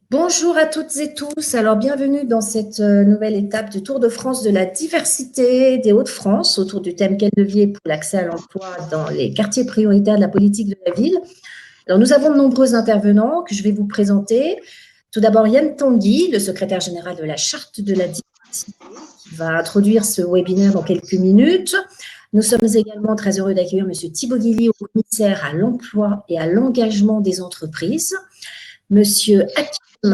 Bonjour à toutes et tous. Alors, bienvenue dans cette nouvelle étape du Tour de France de la diversité des Hauts-de-France autour du thème quel levier pour l'accès à l'emploi dans les quartiers prioritaires de la politique de la ville. Alors, nous avons de nombreux intervenants que je vais vous présenter. Tout d'abord, Yann Tanguy, le secrétaire général de la Charte de la diversité, qui va introduire ce webinaire dans quelques minutes. Nous sommes également très heureux d'accueillir M. Thibaut Guilly, au commissaire à l'emploi et à l'engagement des entreprises. M. Hakim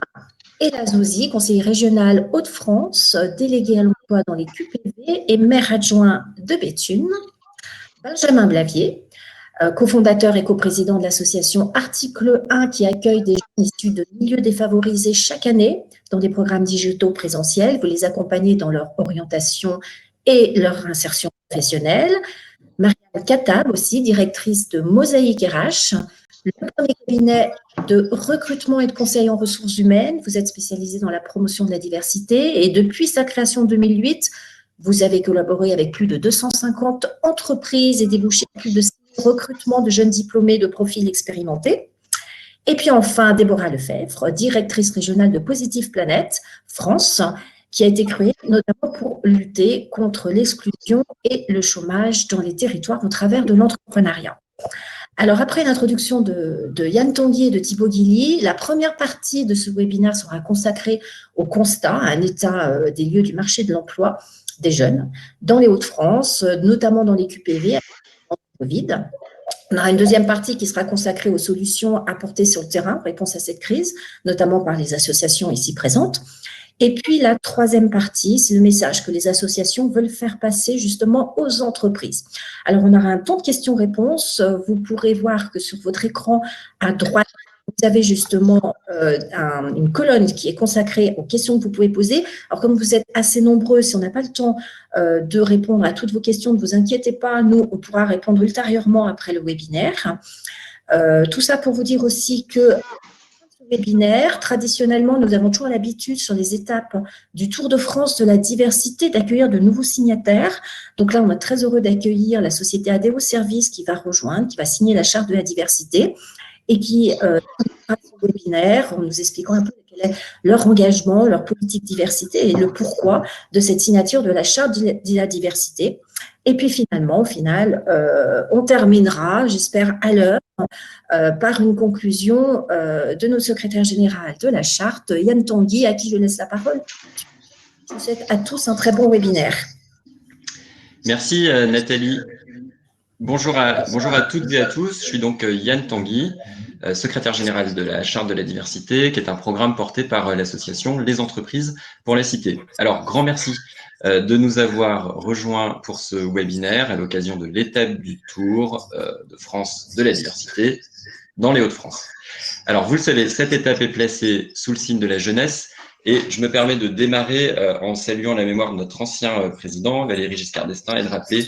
Elazouzi, conseiller régional Hauts-de-France, délégué à l'emploi dans les QPV et maire adjoint de Béthune. Benjamin Blavier, cofondateur et coprésident de l'association Article 1 qui accueille des jeunes issus de milieux défavorisés chaque année dans des programmes digitaux présentiels. Vous les accompagnez dans leur orientation et leur insertion professionnelle. Marianne Katab aussi, directrice de Mosaïque RH, le premier cabinet de recrutement et de conseil en ressources humaines. Vous êtes spécialisé dans la promotion de la diversité et depuis sa création en 2008, vous avez collaboré avec plus de 250 entreprises et débouché plus de 6 recrutements de jeunes diplômés de profils expérimentés. Et puis enfin, Déborah Lefebvre, directrice régionale de Positive Planète France, qui a été créée notamment pour lutter contre l'exclusion et le chômage dans les territoires au travers de l'entrepreneuriat. Alors, après l'introduction de Yann Tanguy et de Thibaut Guilly, la première partie de ce webinaire sera consacrée au constat, à un état des lieux du marché de l'emploi des jeunes dans les Hauts-de-France, notamment dans les QPV, avec le Covid. On aura une deuxième partie qui sera consacrée aux solutions apportées sur le terrain en réponse à cette crise, notamment par les associations ici présentes. Et puis, la troisième partie, c'est le message que les associations veulent faire passer justement aux entreprises. Alors, on aura un temps de questions-réponses. Vous pourrez voir que sur votre écran à droite, vous avez justement une colonne qui est consacrée aux questions que vous pouvez poser. Alors, comme vous êtes assez nombreux, si on n'a pas le temps de répondre à toutes vos questions, ne vous inquiétez pas, nous, on pourra répondre ultérieurement après le webinaire. Tout ça pour vous dire aussi que webinaire. Traditionnellement, nous avons toujours l'habitude sur les étapes du Tour de France de la diversité d'accueillir de nouveaux signataires. Donc là, on est très heureux d'accueillir la société ADO Service qui va rejoindre, qui va signer la charte de la diversité et qui fera ce webinaire en nous expliquant un peu quel est leur engagement, leur politique diversité et le pourquoi de cette signature de la charte de la diversité. Et puis finalement, au final, on terminera, j'espère à l'heure, par une conclusion de notre secrétaire général de la charte, Yann Tanguy, à qui je laisse la parole. Je vous souhaite à tous un très bon webinaire. Merci Nathalie. Bonjour à toutes et à tous. Je suis donc Yann Tanguy, secrétaire général de la Charte de la diversité, qui est un programme porté par l'association Les Entreprises pour la Cité. Alors, grand merci de nous avoir rejoints pour ce webinaire à l'occasion de l'étape du Tour de France de la diversité dans les Hauts-de-France. Alors, vous le savez, cette étape est placée sous le signe de la jeunesse. Et je me permets de démarrer en saluant la mémoire de notre ancien président, Valéry Giscard d'Estaing, et de rappeler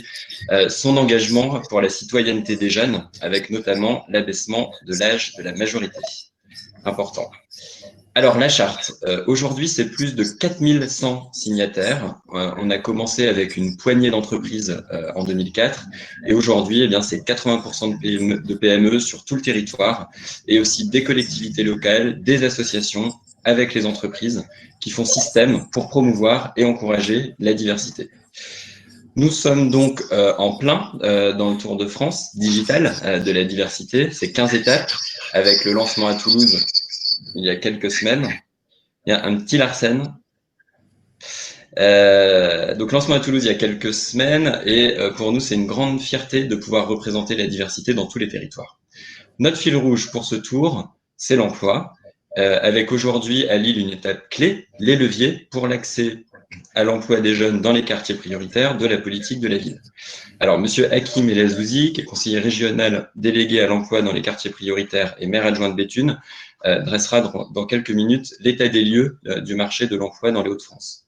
son engagement pour la citoyenneté des jeunes, avec notamment l'abaissement de l'âge de la majorité. Important. Alors, la charte. Aujourd'hui, c'est plus de 4100 signataires. On a commencé avec une poignée d'entreprises en 2004. Et aujourd'hui, eh bien, c'est 80% de PME sur tout le territoire et aussi des collectivités locales, des associations, avec les entreprises qui font système pour promouvoir et encourager la diversité. Nous sommes donc en plein dans le Tour de France digital de la diversité. C'est 15 étapes avec le lancement à Toulouse il y a quelques semaines. Il y a un petit Larsen. Donc lancement à Toulouse il y a quelques semaines et pour nous c'est une grande fierté de pouvoir représenter la diversité dans tous les territoires. Notre fil rouge pour ce tour, c'est l'emploi. Avec aujourd'hui à Lille une étape clé, les leviers pour l'accès à l'emploi des jeunes dans les quartiers prioritaires de la politique de la ville. Alors, Monsieur Hakim Elazouzi, qui est conseiller régional délégué à l'emploi dans les quartiers prioritaires et maire adjoint de Béthune, dressera dans quelques minutes l'état des lieux du marché de l'emploi dans les Hauts-de-France.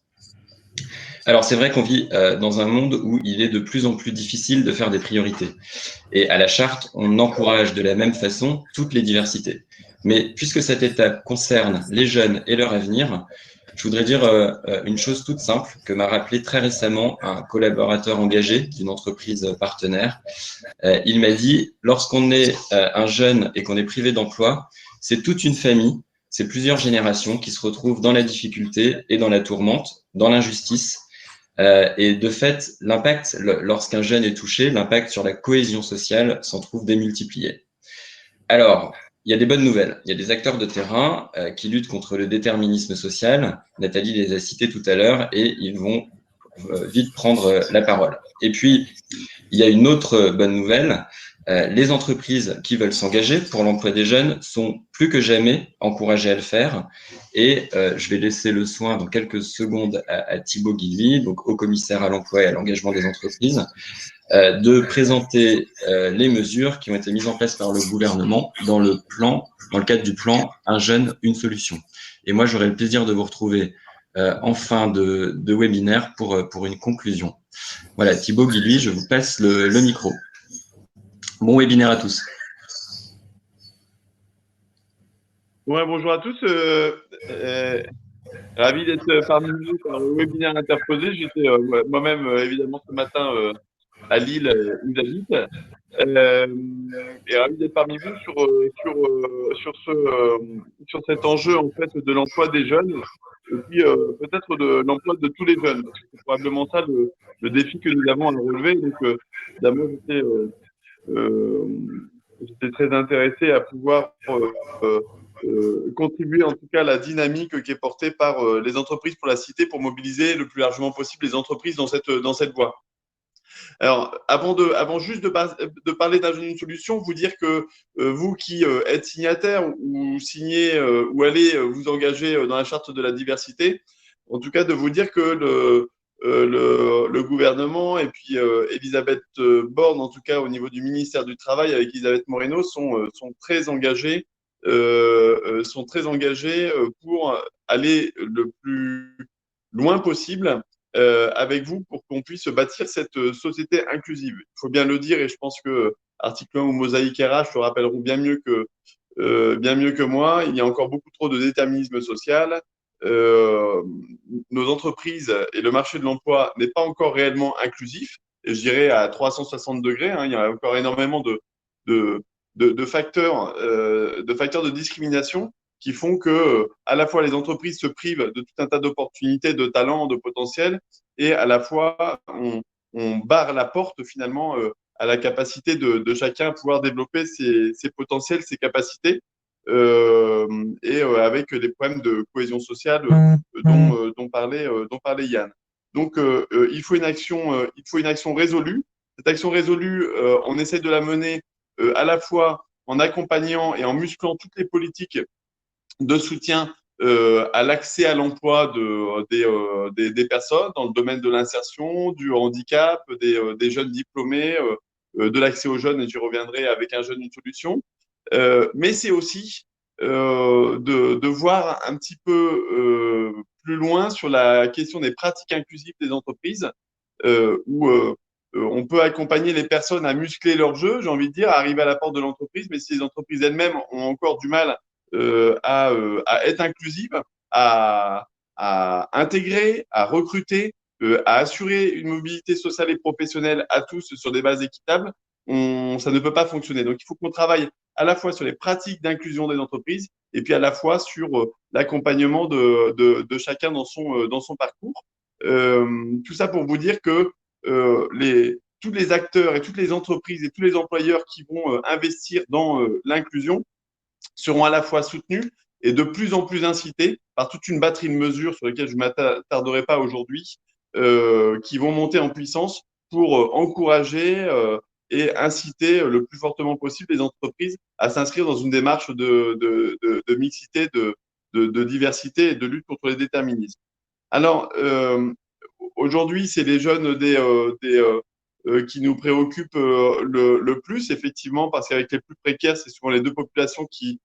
Alors, c'est vrai qu'on vit dans un monde où il est de plus en plus difficile de faire des priorités. Et à la charte, on encourage de la même façon toutes les diversités. Mais puisque cette étape concerne les jeunes et leur avenir, je voudrais dire une chose toute simple que m'a rappelé très récemment un collaborateur engagé d'une entreprise partenaire. Il m'a dit, lorsqu'on est un jeune et qu'on est privé d'emploi, c'est toute une famille, c'est plusieurs générations qui se retrouvent dans la difficulté et dans la tourmente, dans l'injustice. Et de fait, l'impact, lorsqu'un jeune est touché, l'impact sur la cohésion sociale s'en trouve démultiplié. Alors, il y a des bonnes nouvelles. Il y a des acteurs de terrain qui luttent contre le déterminisme social. Nathalie les a cités tout à l'heure et ils vont vite prendre la parole. Et puis, il y a une autre bonne nouvelle. Les entreprises qui veulent s'engager pour l'emploi des jeunes sont plus que jamais encouragées à le faire. Et je vais laisser le soin dans quelques secondes à Thibaut Guilluy, donc au commissaire à l'emploi et à l'engagement des entreprises, de présenter les mesures qui ont été mises en place par le gouvernement dans le cadre du plan Un jeune, une solution. Et moi, j'aurai le plaisir de vous retrouver en fin de webinaire pour une conclusion. Voilà, Thibaut Guilluy, je vous passe le micro. Bon webinaire à tous. Ouais, bonjour à tous. Ravi d'être parmi vous pour le webinaire interposé. J'étais moi-même évidemment ce matin à Lille où j'habite. Et ravi d'être parmi vous sur cet enjeu en fait de l'emploi des jeunes et puis peut-être de l'emploi de tous les jeunes. Parce que c'est probablement ça le défi que nous avons à relever. Donc d'abord j'étais très intéressé à pouvoir contribuer en tout cas à la dynamique qui est portée par les entreprises pour la cité pour mobiliser le plus largement possible les entreprises dans cette voie. Alors, avant juste de parler d'un jeune une solution, vous dire que vous qui êtes signataire ou signez ou allez vous engager dans la charte de la diversité, en tout cas de vous dire que le gouvernement et puis Elisabeth Borne, en tout cas au niveau du ministère du Travail avec Elisabeth Moreno, sont très engagés pour aller le plus loin possible avec vous pour qu'on puisse bâtir cette société inclusive. Il faut bien le dire et je pense que Article 1 ou Mosaïque RH le rappelleront bien mieux que moi. Il y a encore beaucoup trop de déterminisme social. Nos entreprises et le marché de l'emploi n'est pas encore réellement inclusif, et je dirais à 360 degrés. Il y a encore énormément de facteurs de discrimination qui font que à la fois les entreprises se privent de tout un tas d'opportunités, de talents, de potentiel, et à la fois on barre la porte finalement à la capacité de chacun à pouvoir développer ses potentiels, ses capacités, et avec des problèmes de cohésion sociale dont parlait Yann. Donc il faut une action résolue. Cette action résolue, on essaie de la mener à la fois en accompagnant et en musclant toutes les politiques de soutien à l'accès à l'emploi des personnes dans le domaine de l'insertion, du handicap, des jeunes diplômés, de l'accès aux jeunes, et j'y reviendrai avec un jeune, une solution. Mais c'est aussi de voir un petit peu plus loin sur la question des pratiques inclusives des entreprises, où on peut accompagner les personnes à muscler leur jeu, j'ai envie de dire, à arriver à la porte de l'entreprise, mais si les entreprises elles-mêmes ont encore du mal à être inclusives, à intégrer, à recruter, à assurer une mobilité sociale et professionnelle à tous sur des bases équitables, ça ne peut pas fonctionner. Donc, il faut qu'on travaille à la fois sur les pratiques d'inclusion des entreprises et puis à la fois sur l'accompagnement de chacun dans son parcours. Tout ça pour vous dire que tous les acteurs et toutes les entreprises et tous les employeurs qui vont investir dans l'inclusion seront à la fois soutenus et de plus en plus incités par toute une batterie de mesures sur lesquelles je ne m'attarderai pas aujourd'hui, qui vont monter en puissance pour encourager et inciter le plus fortement possible les entreprises à s'inscrire dans une démarche de mixité, de diversité et de lutte contre les déterminismes. Alors, aujourd'hui, c'est les jeunes qui nous préoccupent le plus, effectivement, parce qu'avec les plus précaires, c'est souvent les deux populations qui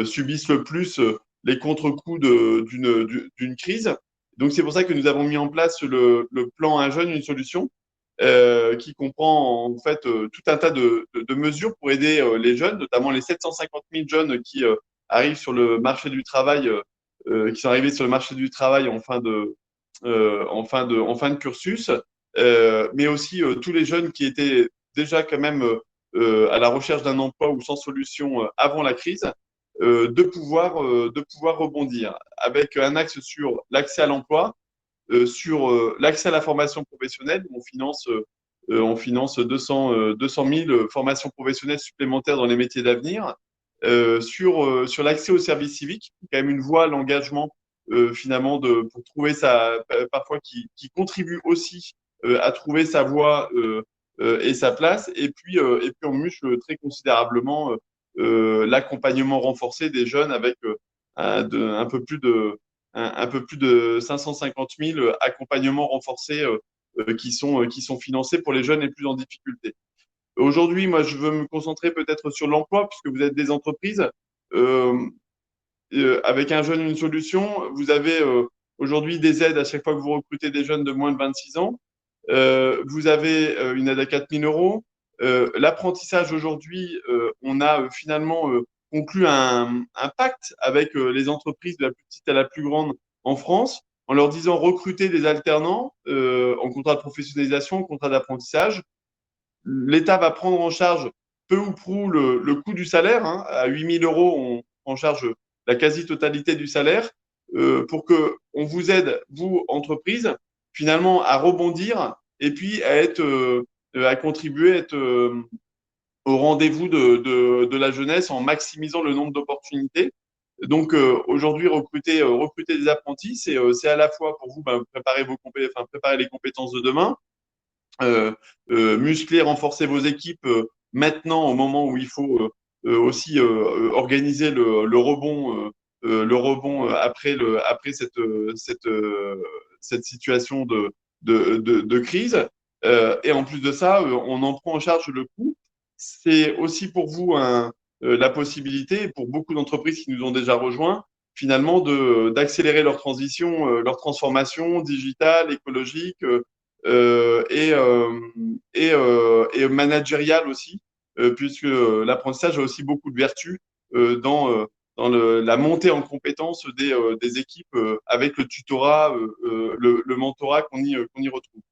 subissent le plus les contre-coups d'une crise. Donc, c'est pour ça que nous avons mis en place le plan Un jeune, une solution, qui comprend en fait tout un tas de mesures pour aider les jeunes, notamment les 750 000 jeunes qui arrivent sur le marché du travail, qui sont arrivés sur le marché du travail en fin de cursus, mais aussi tous les jeunes qui étaient déjà quand même à la recherche d'un emploi ou sans solution avant la crise. de pouvoir rebondir, avec un axe sur l'accès à l'emploi, sur l'accès à la formation professionnelle. On finance 200 000 formations professionnelles supplémentaires dans les métiers d'avenir, sur l'accès au service civique, quand même une voie, l'engagement finalement pour trouver parfois qui contribue aussi à trouver sa voie et sa place. Et puis on muscle très considérablement l'accompagnement renforcé des jeunes avec un peu plus de 550 000 accompagnements renforcés qui sont financés pour les jeunes les plus en difficulté. Aujourd'hui, moi, je veux me concentrer peut-être sur l'emploi, puisque vous êtes des entreprises. Euh, avec un jeune, une solution, vous avez aujourd'hui des aides à chaque fois que vous recrutez des jeunes de moins de 26 ans. Vous avez une aide à 4 000 euros. L'apprentissage aujourd'hui, on a finalement conclu un pacte avec les entreprises de la plus petite à la plus grande en France, en leur disant recruter des alternants en contrat de professionnalisation, en contrat d'apprentissage. L'État va prendre en charge peu ou prou le coût du salaire. Hein. À 8 000 euros, on prend en charge la quasi-totalité du salaire pour qu'on vous aide, vous, entreprise, finalement à rebondir et puis à contribuer, à être au rendez-vous de la jeunesse en maximisant le nombre d'opportunités. Donc aujourd'hui, recruter des apprentis, c'est à la fois pour vous préparer les compétences de demain, muscler, renforcer vos équipes maintenant au moment où il faut aussi organiser le rebond après cette situation de crise. Et en plus de ça, on en prend en charge le coût. C'est aussi pour vous la possibilité, pour beaucoup d'entreprises qui nous ont déjà rejoints, finalement d'accélérer leur transition, leur transformation digitale, écologique, et managériale aussi, puisque l'apprentissage a aussi beaucoup de vertus dans la montée en compétences des équipes avec le tutorat, le mentorat qu'on y retrouve.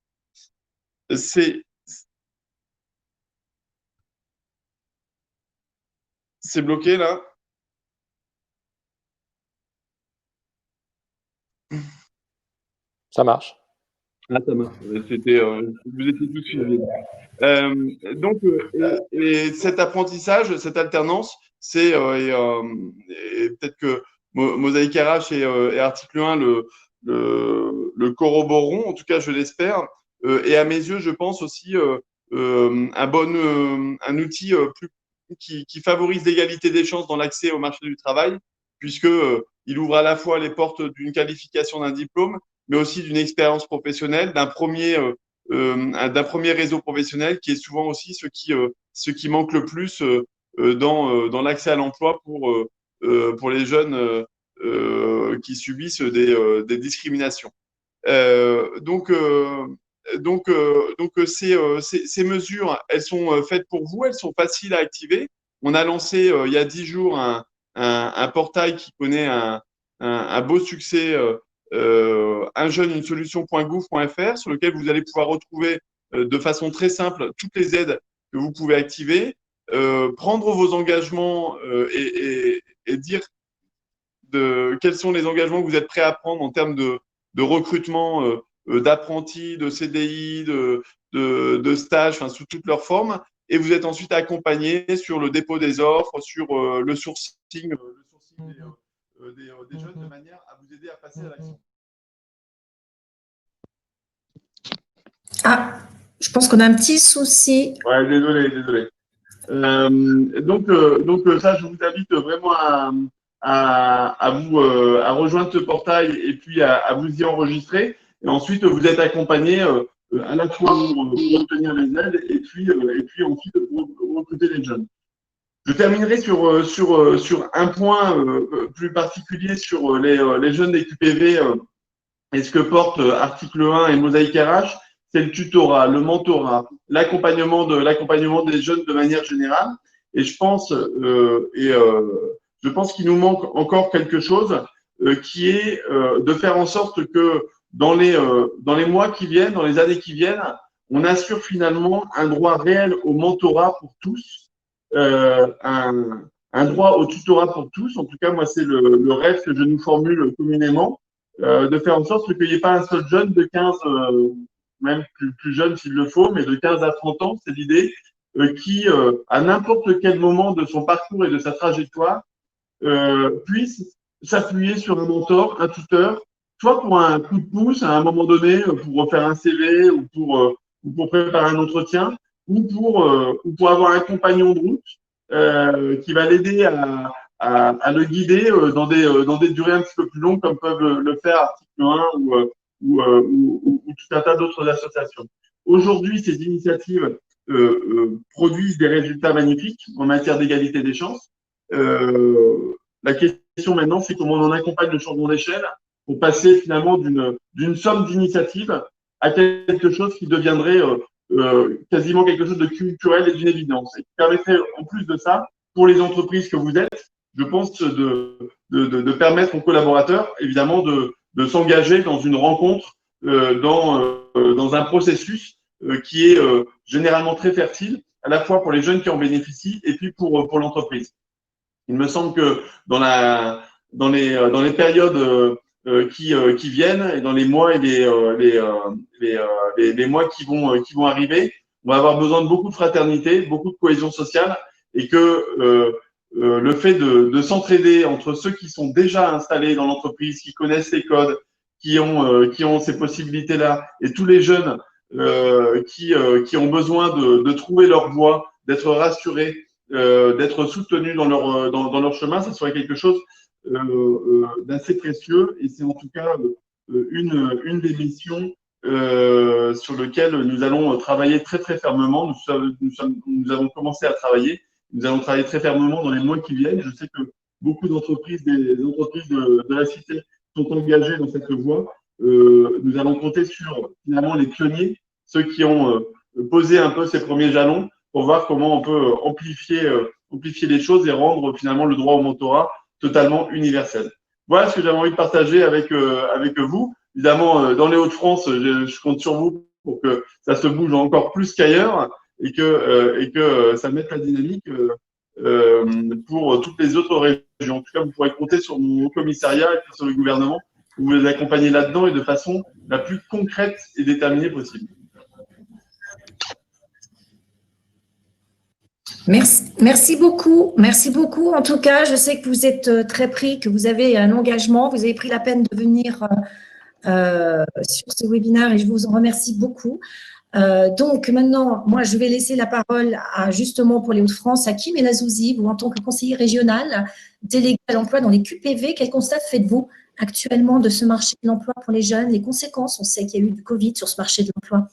C'est bloqué là? Ça marche. Ah, ça marche. Vous étiez tous suivis. Et cet apprentissage, cette alternance, c'est et peut-être que Mosaïque RH et Article 1 le corroboreront, en tout cas je l'espère. Et à mes yeux, je pense aussi un outil qui favorise l'égalité des chances dans l'accès au marché du travail, puisque il ouvre à la fois les portes d'une qualification, d'un diplôme, mais aussi d'une expérience professionnelle, d'un premier réseau professionnel qui est souvent aussi ce qui manque le plus dans l'accès à l'emploi pour les jeunes qui subissent des discriminations. Ces mesures, elles sont faites pour vous, elles sont faciles à activer. On a lancé il y a 10 jours un portail qui connaît un beau succès. Un jeune, une solution.gouv.fr sur lequel vous allez pouvoir retrouver de façon très simple toutes les aides que vous pouvez activer, prendre vos engagements et dire quels sont les engagements que vous êtes prêts à prendre en termes de recrutement d'apprentis, de CDI, de stages, enfin, sous toutes leurs formes. Et vous êtes ensuite accompagné sur le dépôt des offres, sur le sourcing des jeunes de manière à vous aider à passer à l'action. Ah, je pense qu'on a un petit souci. Ouais, désolé. Donc ça, je vous invite vraiment à rejoindre ce portail et puis à vous y enregistrer. Et ensuite, vous êtes accompagné à la fois pour obtenir les aides et puis ensuite pour recruter les jeunes. Je terminerai sur un point plus particulier sur les jeunes des QPV et ce que portent Article 1 et Mosaïque RH, c'est le tutorat, le mentorat, l'accompagnement des jeunes de manière générale. Et je pense qu'il nous manque encore quelque chose qui est de faire en sorte que dans les mois qui viennent, dans les années qui viennent, on assure finalement un droit réel au mentorat pour tous, un droit au tutorat pour tous. En tout cas, moi, c'est le rêve que je nous formule communément, de faire en sorte qu'il n'y ait pas un seul jeune de 15, même plus jeune s'il le faut, mais de 15 à 30 ans, c'est l'idée, qui, à n'importe quel moment de son parcours et de sa trajectoire, puisse s'appuyer sur un mentor, un tuteur, soit pour un coup de pouce à un moment donné, pour refaire un CV ou pour préparer un entretien, ou pour avoir un compagnon de route qui va l'aider à le guider dans des durées un petit peu plus longues, comme peuvent le faire Article 1 ou tout un tas d'autres associations. Aujourd'hui, ces initiatives produisent des résultats magnifiques en matière d'égalité des chances. La question maintenant, c'est comment on en accompagne le changement d'échelle pour passer finalement d'une somme d'initiatives à quelque chose qui deviendrait quasiment quelque chose de culturel et d'une évidence. Et qui permettrait, en plus de ça, pour les entreprises que vous êtes, je pense de permettre aux collaborateurs, évidemment, de s'engager dans une rencontre, dans un processus qui est généralement très fertile, à la fois pour les jeunes qui en bénéficient et puis pour l'entreprise. Il me semble que dans les périodes qui viennent et dans les mois et les mois qui vont arriver, on va avoir besoin de beaucoup de fraternité, beaucoup de cohésion sociale et que le fait de s'entraider entre ceux qui sont déjà installés dans l'entreprise, qui connaissent les codes, qui ont ces possibilités-là et tous les jeunes qui ont besoin de trouver leur voie, d'être rassurés, d'être soutenus dans leur chemin, ça serait quelque chose d'assez précieux et c'est en tout cas une des missions sur lesquelles nous allons travailler très très fermement. Nous avons commencé à travailler, nous allons travailler très fermement dans les mois qui viennent. Je sais que beaucoup d'entreprises, des entreprises de la cité sont engagées dans cette voie. Nous allons compter sur finalement les pionniers, ceux qui ont posé un peu ces premiers jalons pour voir comment on peut amplifier les choses et rendre finalement le droit au mentorat totalement universel. Voilà ce que j'avais envie de partager avec vous. Évidemment, dans les Hauts-de-France, je compte sur vous pour que ça se bouge encore plus qu'ailleurs et que ça mette la dynamique pour toutes les autres régions. En tout cas, vous pourrez compter sur mon commissariat et sur le gouvernement pour vous accompagner là-dedans et de façon la plus concrète et déterminée possible. Merci beaucoup. Merci beaucoup. En tout cas, je sais que vous êtes très pris, que vous avez un engagement. Vous avez pris la peine de venir sur ce webinaire et je vous en remercie beaucoup. Donc maintenant, moi, je vais laisser la parole justement pour les Hauts-de-France à Kim Elazouzi, vous en tant que conseiller régional délégué à l'emploi dans les QPV. Quel constat faites-vous actuellement de ce marché de l'emploi pour les jeunes? Les conséquences, on sait qu'il y a eu du Covid sur ce marché de l'emploi.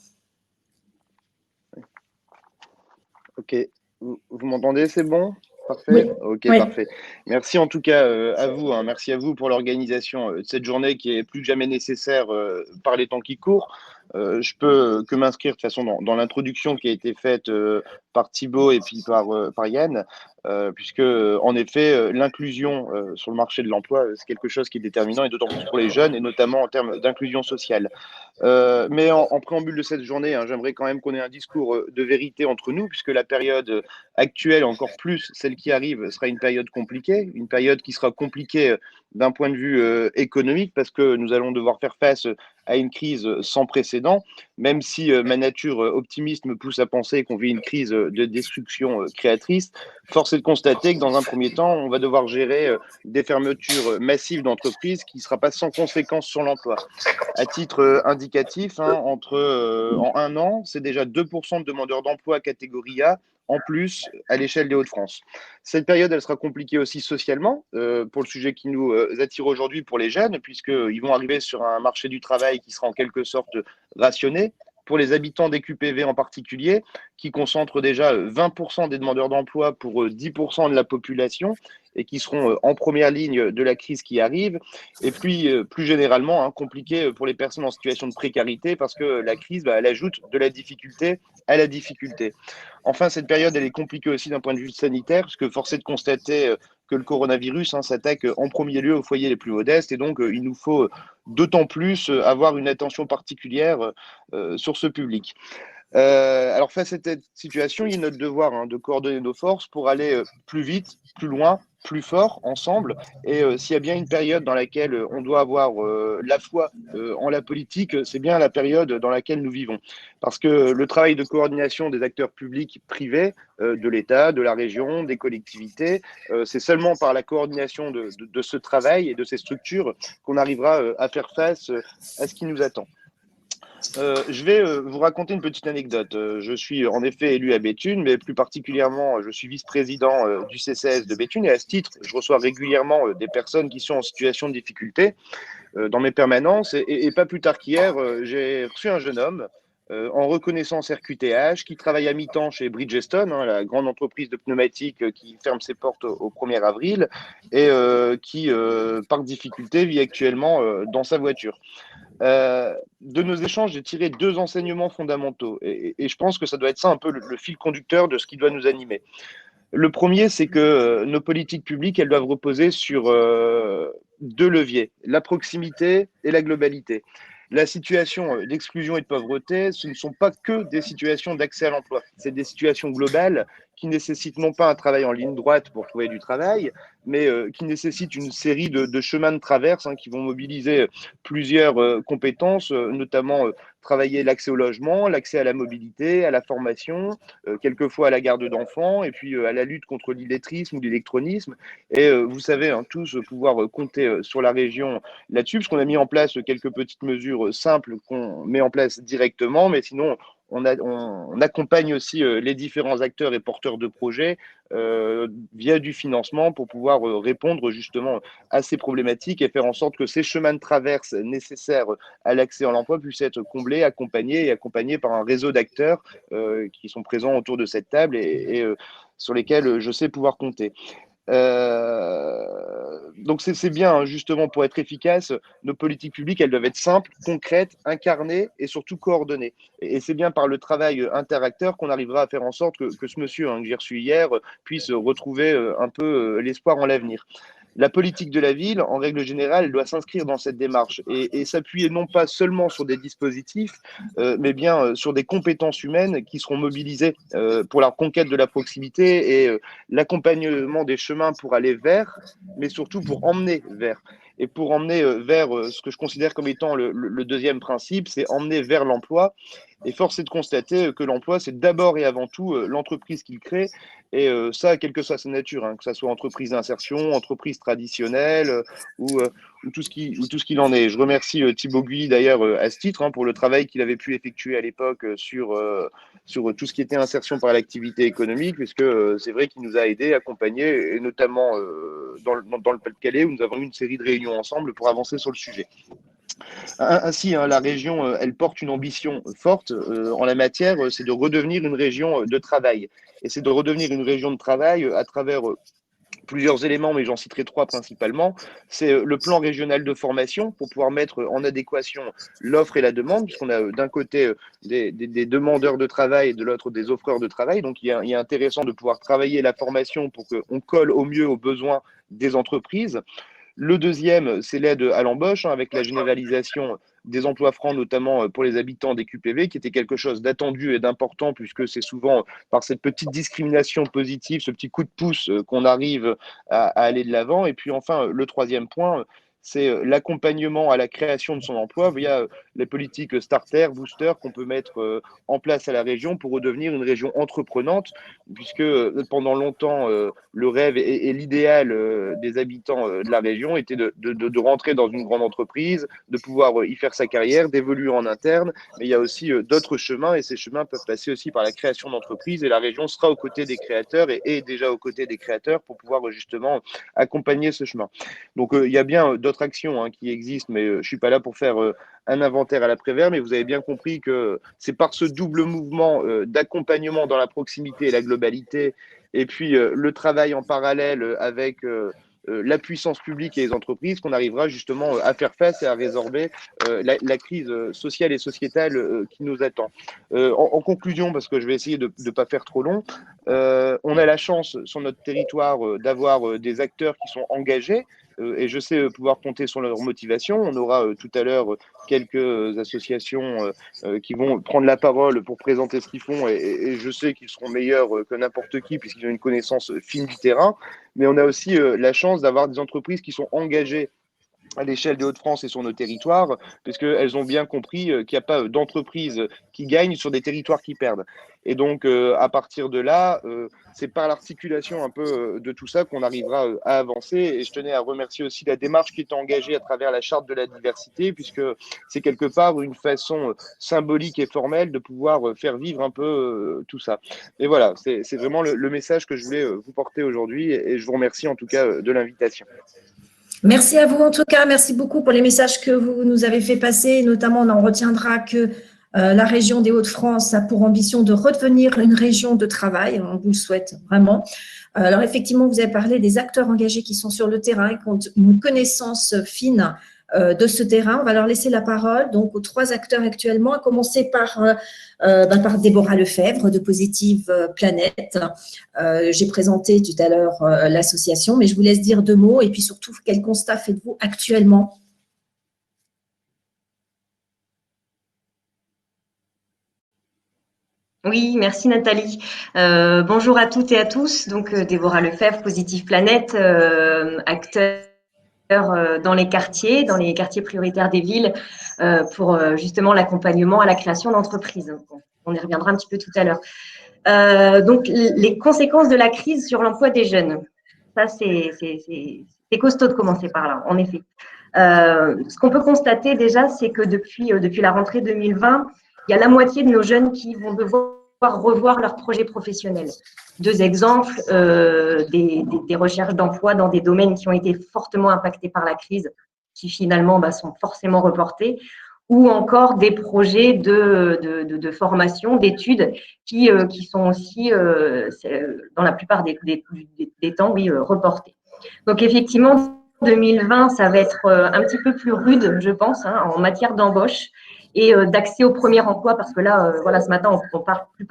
Ok. Vous m'entendez, c'est bon? Parfait. Oui. Ok, Oui. parfait. Merci en tout cas à vous. Merci à vous pour l'organisation de cette journée qui est plus que jamais nécessaire par les temps qui courent. Je peux que m'inscrire de toute façon dans l'introduction qui a été faite par Thibaut et puis par Yann, puisque en effet l'inclusion sur le marché de l'emploi c'est quelque chose qui est déterminant et d'autant plus pour les jeunes et notamment en termes d'inclusion sociale. Mais en préambule de cette journée, j'aimerais quand même qu'on ait un discours de vérité entre nous, puisque la période actuelle, encore plus celle qui arrive, sera une période compliquée, une période qui sera compliquée d'un point de vue économique, parce que nous allons devoir faire face à une crise sans précédent, même si ma nature optimiste me pousse à penser qu'on vit une crise de destruction créatrice. Force est de constater que dans un premier temps, on va devoir gérer des fermetures massives d'entreprises qui ne sera pas sans conséquences sur l'emploi. À titre indicatif, en un an, c'est déjà 2% de demandeurs d'emploi catégorie A en plus à l'échelle des Hauts-de-France. Cette période, elle sera compliquée aussi socialement pour le sujet qui nous attire aujourd'hui pour les jeunes, puisqu'ils vont arriver sur un marché du travail qui sera en quelque sorte rationné. Pour les habitants des QPV en particulier, qui concentrent déjà 20% des demandeurs d'emploi pour 10% de la population et qui seront en première ligne de la crise qui arrive. Et puis, plus généralement, compliqué pour les personnes en situation de précarité parce que la crise, elle ajoute de la difficulté à la difficulté. Enfin, cette période, elle est compliquée aussi d'un point de vue sanitaire, parce que force est de constater que le coronavirus s'attaque en premier lieu aux foyers les plus modestes, et donc il nous faut d'autant plus avoir une attention particulière sur ce public. Alors, face à cette situation, il est notre devoir de coordonner nos forces pour aller plus vite, plus loin, plus fort ensemble. Et s'il y a bien une période dans laquelle on doit avoir la foi en la politique, c'est bien la période dans laquelle nous vivons. Parce que le travail de coordination des acteurs publics privés, de l'État, de la région, des collectivités, c'est seulement par la coordination de ce travail et de ces structures qu'on arrivera à faire face à ce qui nous attend. Je vais vous raconter une petite anecdote. Je suis en effet élu à Béthune, mais plus particulièrement, je suis vice-président du CCS de Béthune et à ce titre, je reçois régulièrement des personnes qui sont en situation de difficulté dans mes permanences. Et pas plus tard qu'hier, j'ai reçu un jeune homme en reconnaissance RQTH qui travaille à mi-temps chez Bridgestone, la grande entreprise de pneumatiques qui ferme ses portes au 1er avril et qui, par difficulté, vit actuellement dans sa voiture. De nos échanges, j'ai tiré 2 enseignements fondamentaux et je pense que ça doit être ça un peu le fil conducteur de ce qui doit nous animer. Le premier, c'est que nos politiques publiques, elles doivent reposer sur 2 leviers, la proximité et la globalité. La situation d'exclusion et de pauvreté, ce ne sont pas que des situations d'accès à l'emploi, c'est des situations globales qui nécessitent non pas un travail en ligne droite pour trouver du travail, mais qui nécessitent une série de chemins de traverse qui vont mobiliser plusieurs compétences, notamment travailler l'accès au logement, l'accès à la mobilité, à la formation, quelquefois à la garde d'enfants, et puis à la lutte contre l'illettrisme ou l'électronisme. Et vous savez tous pouvoir compter sur la région là-dessus, parce qu'on a mis en place quelques petites mesures simples qu'on met en place directement, mais sinon, on accompagne aussi les différents acteurs et porteurs de projets via du financement pour pouvoir répondre justement à ces problématiques et faire en sorte que ces chemins de traverse nécessaires à l'accès à l'emploi puissent être comblés, accompagnés par un réseau d'acteurs qui sont présents autour de cette table et sur lesquels je sais pouvoir compter. Donc c'est bien, justement, pour être efficace, nos politiques publiques, elles doivent être simples, concrètes, incarnées et surtout coordonnées. Et c'est bien par le travail interacteur qu'on arrivera à faire en sorte que ce monsieur que j'ai reçu hier puisse retrouver un peu l'espoir en l'avenir. La politique de la ville, en règle générale, elle doit s'inscrire dans cette démarche et s'appuyer non pas seulement sur des dispositifs, mais bien sur des compétences humaines qui seront mobilisées pour la conquête de la proximité et l'accompagnement des chemins pour aller vers, mais surtout pour emmener vers. Et pour emmener vers ce que je considère comme étant le deuxième principe, c'est emmener vers l'emploi. Et force est de constater que l'emploi, c'est d'abord et avant tout l'entreprise qu'il crée. Et ça, quelle que soit sa nature, que ce soit entreprise d'insertion, entreprise traditionnelle ou tout ce qu'il en est. Je remercie Thibaut Gulli d'ailleurs à ce titre pour le travail qu'il avait pu effectuer à l'époque sur tout ce qui était insertion par l'activité économique, puisque c'est vrai qu'il nous a aidés, accompagnés, et notamment dans le Pas-de-Calais, où nous avons eu une série de réunions ensemble pour avancer sur le sujet. Ainsi, la région, elle porte une ambition forte en la matière, c'est de redevenir une région de travail. Et c'est de redevenir une région de travail à travers plusieurs éléments, mais j'en citerai 3 principalement. C'est le plan régional de formation pour pouvoir mettre en adéquation l'offre et la demande, puisqu'on a d'un côté des demandeurs de travail et de l'autre des offreurs de travail. Donc, il est intéressant de pouvoir travailler la formation pour qu'on colle au mieux aux besoins des entreprises. Le deuxième, c'est l'aide à l'embauche, avec la généralisation des emplois francs, notamment pour les habitants des QPV, qui était quelque chose d'attendu et d'important, puisque c'est souvent par cette petite discrimination positive, ce petit coup de pouce qu'on arrive à aller de l'avant. Et puis enfin, le troisième point, c'est l'accompagnement à la création de son emploi via les politiques starter, booster qu'on peut mettre en place à la région pour redevenir une région entreprenante, puisque pendant longtemps, le rêve et l'idéal des habitants de la région était de rentrer dans une grande entreprise, de pouvoir y faire sa carrière, d'évoluer en interne. Mais il y a aussi d'autres chemins et ces chemins peuvent passer aussi par la création d'entreprises et la région sera aux côtés des créateurs et est déjà aux côtés des créateurs pour pouvoir justement accompagner ce chemin. Donc il y a bien d'autres actions qui existent, mais je ne suis pas là pour faire un inventaire à l'après-vert, mais vous avez bien compris que c'est par ce double mouvement d'accompagnement dans la proximité et la globalité, et puis le travail en parallèle avec la puissance publique et les entreprises qu'on arrivera justement à faire face et à résorber la crise sociale et sociétale qui nous attend. En conclusion, parce que je vais essayer de ne pas faire trop long, on a la chance sur notre territoire d'avoir des acteurs qui sont engagés et je sais pouvoir compter sur leur motivation. On aura tout à l'heure quelques associations qui vont prendre la parole pour présenter ce qu'ils font et je sais qu'ils seront meilleurs que n'importe qui puisqu'ils ont une connaissance fine du terrain. Mais on a aussi la chance d'avoir des entreprises qui sont engagées à l'échelle des Hauts-de-France et sur nos territoires, puisqu'elles ont bien compris qu'il n'y a pas d'entreprise qui gagne sur des territoires qui perdent. Et donc, à partir de là, c'est par l'articulation un peu de tout ça qu'on arrivera à avancer. Et je tenais à remercier aussi la démarche qui est engagée à travers la charte de la diversité, puisque c'est quelque part une façon symbolique et formelle de pouvoir faire vivre un peu tout ça. Et voilà, c'est vraiment le message que je voulais vous porter aujourd'hui. Et je vous remercie en tout cas de l'invitation. Merci à vous en tout cas, merci beaucoup pour les messages que vous nous avez fait passer. Notamment, on en retiendra que la région des Hauts-de-France a pour ambition de redevenir une région de travail. On vous le souhaite vraiment. Alors effectivement, vous avez parlé des acteurs engagés qui sont sur le terrain et qui ont une connaissance fine de ce terrain. On va leur laisser la parole donc aux 3 acteurs actuellement, à commencer par Déborah Lefebvre de Positive Planète. J'ai présenté tout à l'heure l'association, mais je vous laisse dire 2 mots et puis surtout, quel constat faites-vous actuellement ? Oui, merci Nathalie. Bonjour à toutes et à tous. Donc Déborah Lefebvre, Positive Planète, acteur dans les quartiers prioritaires des villes pour justement l'accompagnement à la création d'entreprises. On y reviendra un petit peu tout à l'heure. Donc, les conséquences de la crise sur l'emploi des jeunes. Ça, c'est costaud de commencer par là, en effet. Ce qu'on peut constater déjà, c'est que depuis la rentrée 2020, il y a la moitié de nos jeunes qui vont devoir revoir leur projet professionnel. 2 exemples, des recherches d'emploi dans des domaines qui ont été fortement impactés par la crise, qui finalement sont forcément reportés, ou encore des projets de formation, d'études qui sont aussi, dans la plupart des temps, oui, reportés. Donc effectivement, 2020, ça va être un petit peu plus rude, je pense, en matière d'embauche et d'accès au premier emploi, parce que là, voilà, ce matin, on parle plus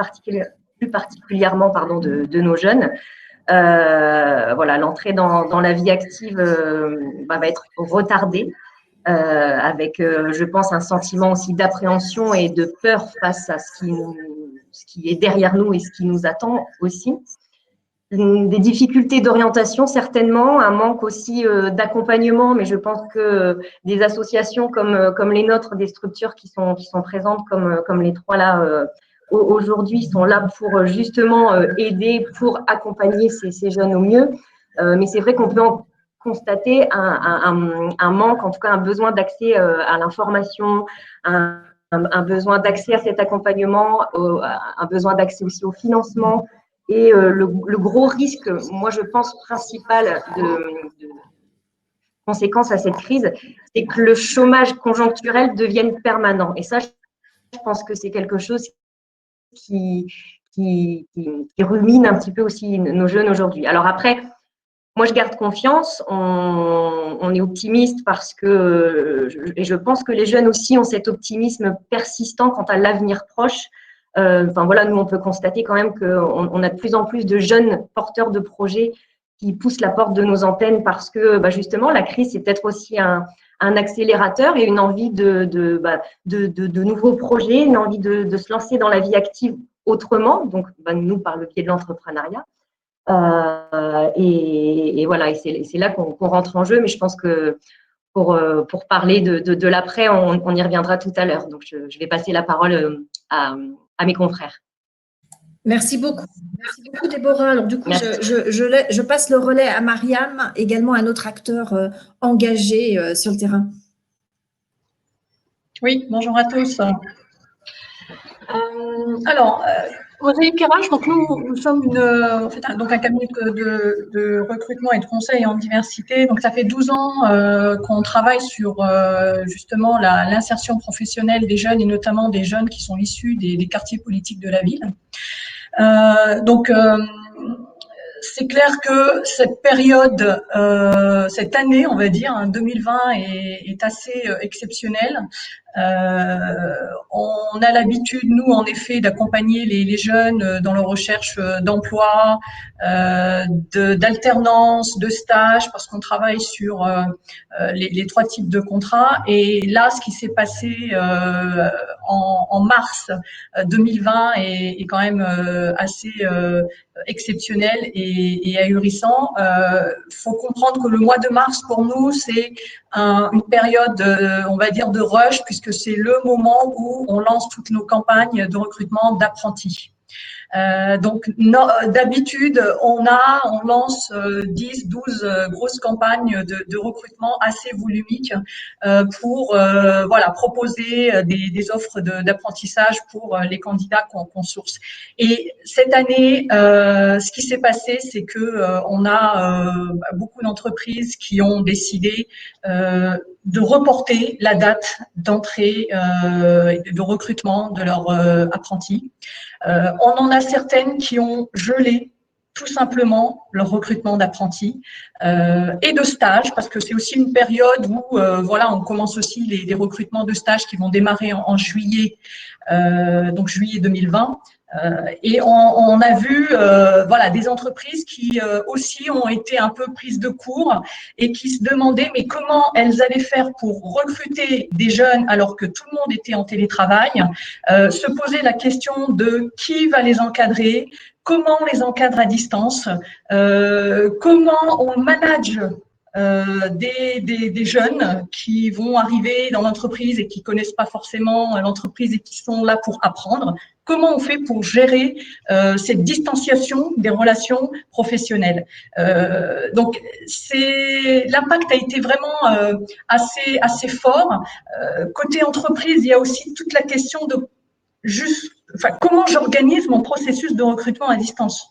particulièrement de nos jeunes. Voilà, l'entrée dans la vie active va être retardée, avec, je pense, un sentiment aussi d'appréhension et de peur face à ce qui est derrière nous et ce qui nous attend aussi. Des difficultés d'orientation certainement, un manque aussi d'accompagnement, mais je pense que des associations comme les nôtres, des structures qui sont présentes comme les 3 là aujourd'hui sont là pour justement aider, pour accompagner ces jeunes au mieux. Mais c'est vrai qu'on peut en constater un manque, en tout cas un besoin d'accès à l'information, un besoin d'accès à cet accompagnement, un besoin d'accès aussi au financement. Et le gros risque, moi je pense principal de conséquence à cette crise, c'est que le chômage conjoncturel devienne permanent. Et ça, je pense que c'est quelque chose qui rumine un petit peu aussi nos jeunes aujourd'hui. Alors après, moi je garde confiance, on est optimiste parce que, et je pense que les jeunes aussi ont cet optimisme persistant quant à l'avenir proche. Enfin voilà, nous on peut constater quand même qu'on a de plus en plus de jeunes porteurs de projets qui poussent la porte de nos antennes parce que justement la crise c'est peut-être aussi un accélérateur et une envie de nouveaux projets, une envie de se lancer dans la vie active autrement, donc nous par le biais de l'entrepreneuriat. Et voilà, et c'est là qu'on rentre en jeu, mais je pense que pour parler de l'après, on y reviendra tout à l'heure. Donc je vais passer la parole à mes confrères. Merci beaucoup. Merci beaucoup, Déborah. Alors, du coup, je passe le relais à Mariam, également un autre acteur engagé sur le terrain. Oui, bonjour à tous. Alors, Mosaïque RH, donc nous sommes un cabinet de recrutement et de conseil en diversité. Donc, ça fait 12 ans qu'on travaille sur justement l'insertion professionnelle des jeunes et notamment des jeunes qui sont issus des quartiers politiques de la ville. c'est clair que cette période, cette année, on va dire, 2020 est assez exceptionnelle. On a l'habitude, nous, en effet, d'accompagner les jeunes dans leur recherche d'emploi, d'alternance, de stage, parce qu'on travaille sur les trois types de contrats. Et là, ce qui s'est passé en mars 2020 est quand même assez exceptionnel et ahurissant. Faut comprendre que le mois de mars, pour nous, c'est une période, on va dire, de rush, puisque c'est le moment où on lance toutes nos campagnes de recrutement d'apprentis. Donc, d'habitude, on lance 10, 12 grosses campagnes de recrutement assez volumiques pour voilà, proposer des offres d'apprentissage pour les candidats qu'on source. Et cette année, ce qui s'est passé, c'est que on a beaucoup d'entreprises qui ont décidé de reporter la date d'entrée de recrutement de leurs apprentis. On en a certaines qui ont gelé tout simplement leur recrutement d'apprentis et de stages, parce que c'est aussi une période où voilà, on commence aussi les recrutements de stages qui vont démarrer en juillet, donc juillet 2020. Et on a vu voilà, des entreprises qui aussi ont été un peu prises de court et qui se demandaient mais comment elles allaient faire pour recruter des jeunes alors que tout le monde était en télétravail, se poser la question de qui va les encadrer, comment on les encadre à distance, comment on manage des jeunes qui vont arriver dans l'entreprise et qui connaissent pas forcément l'entreprise et qui sont là pour apprendre. Comment on fait pour gérer cette distanciation des relations professionnelles? Donc, l'impact a été vraiment assez fort. Côté entreprise, il y a aussi toute la question de comment j'organise mon processus de recrutement à distance.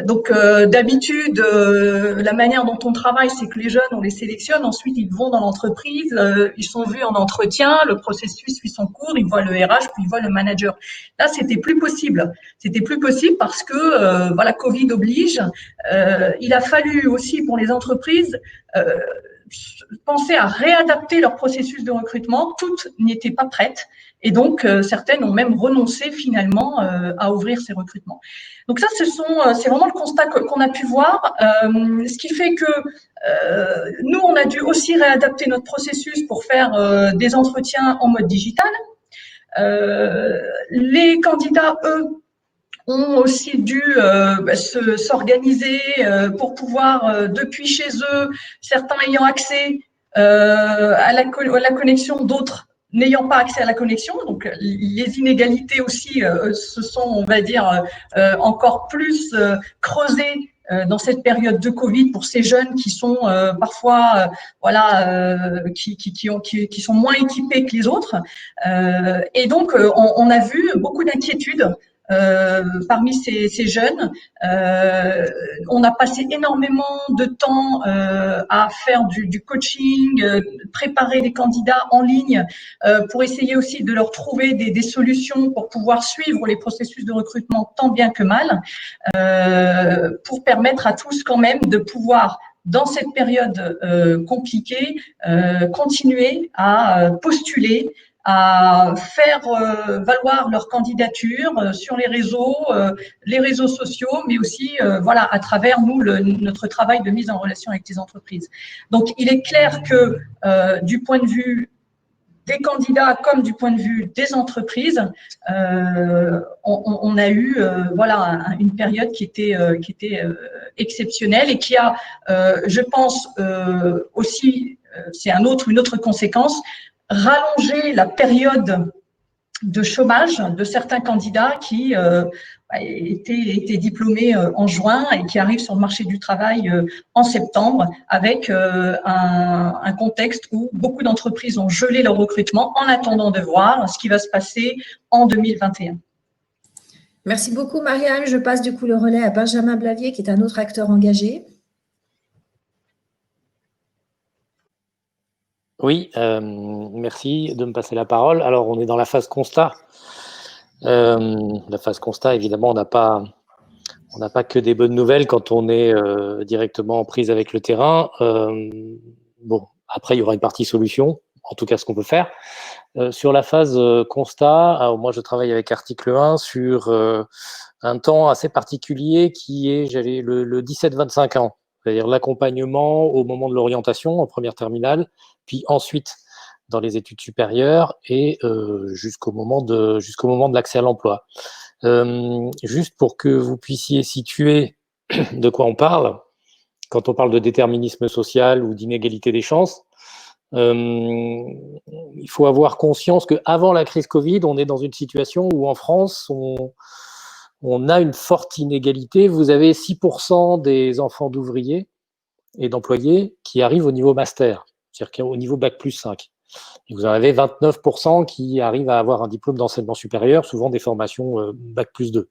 Donc d'habitude, la manière dont on travaille, c'est que les jeunes, on les sélectionne, ensuite ils vont dans l'entreprise, ils sont vus en entretien, le processus suit son cours, ils voient le RH, puis ils voient le manager. Là, c'était plus possible. C'était plus possible parce que voilà, Covid oblige. Il a fallu aussi pour les entreprises penser à réadapter leur processus de recrutement. Toutes n'étaient pas prêtes. Et donc, certaines ont même renoncé finalement à ouvrir ces recrutements. Donc ça, c'est vraiment le constat qu'on a pu voir. Ce qui fait que nous, on a dû aussi réadapter notre processus pour faire des entretiens en mode digital. Les candidats, eux, ont aussi dû s'organiser pour pouvoir, depuis chez eux, certains ayant accès à la connexion, d'autres n'ayant pas accès à la connexion. Donc, les inégalités aussi se sont, on va dire, encore plus creusées dans cette période de Covid pour ces jeunes qui sont parfois, voilà, qui sont moins équipés que les autres. Et donc, on a vu beaucoup d'inquiétudes parmi ces jeunes. On a passé énormément de temps à faire du coaching, préparer les candidats en ligne pour essayer aussi de leur trouver des solutions pour pouvoir suivre les processus de recrutement tant bien que mal, pour permettre à tous quand même de pouvoir, dans cette période compliquée, continuer à postuler, à faire valoir leur candidature sur les réseaux sociaux, mais aussi voilà, à travers notre travail de mise en relation avec les entreprises. Donc, il est clair que du point de vue des candidats comme du point de vue des entreprises, on a eu voilà, une période qui était exceptionnelle et qui a, je pense, aussi, c'est une autre conséquence, rallonger la période de chômage de certains candidats qui étaient diplômés en juin et qui arrivent sur le marché du travail en septembre, avec un contexte où beaucoup d'entreprises ont gelé leur recrutement en attendant de voir ce qui va se passer en 2021. Merci beaucoup, Marianne. Je passe du coup le relais à Benjamin Blavier, qui est un autre acteur engagé. Oui, merci de me passer la parole. Alors, on est dans la phase constat. La phase constat, évidemment, on n'a pas on n'a pas que des bonnes nouvelles quand on est directement en prise avec le terrain. Bon, après, il y aura une partie solution, en tout cas ce qu'on peut faire. Sur la phase constat, alors moi je travaille avec article 1 sur un temps assez particulier qui est le 17-25 ans, c'est-à-dire l'accompagnement au moment de l'orientation en première terminale, puis ensuite dans les études supérieures et jusqu'au moment de l'accès à l'emploi. Juste pour que vous puissiez situer de quoi on parle, quand on parle de déterminisme social ou d'inégalité des chances, il faut avoir conscience qu'avant la crise Covid, on est dans une situation où en France, on a une forte inégalité. Vous avez 6% des enfants d'ouvriers et d'employés qui arrivent au niveau master, c'est-à-dire au niveau bac plus 5. Et vous en avez 29% qui arrivent à avoir un diplôme d'enseignement supérieur, souvent des formations bac plus 2.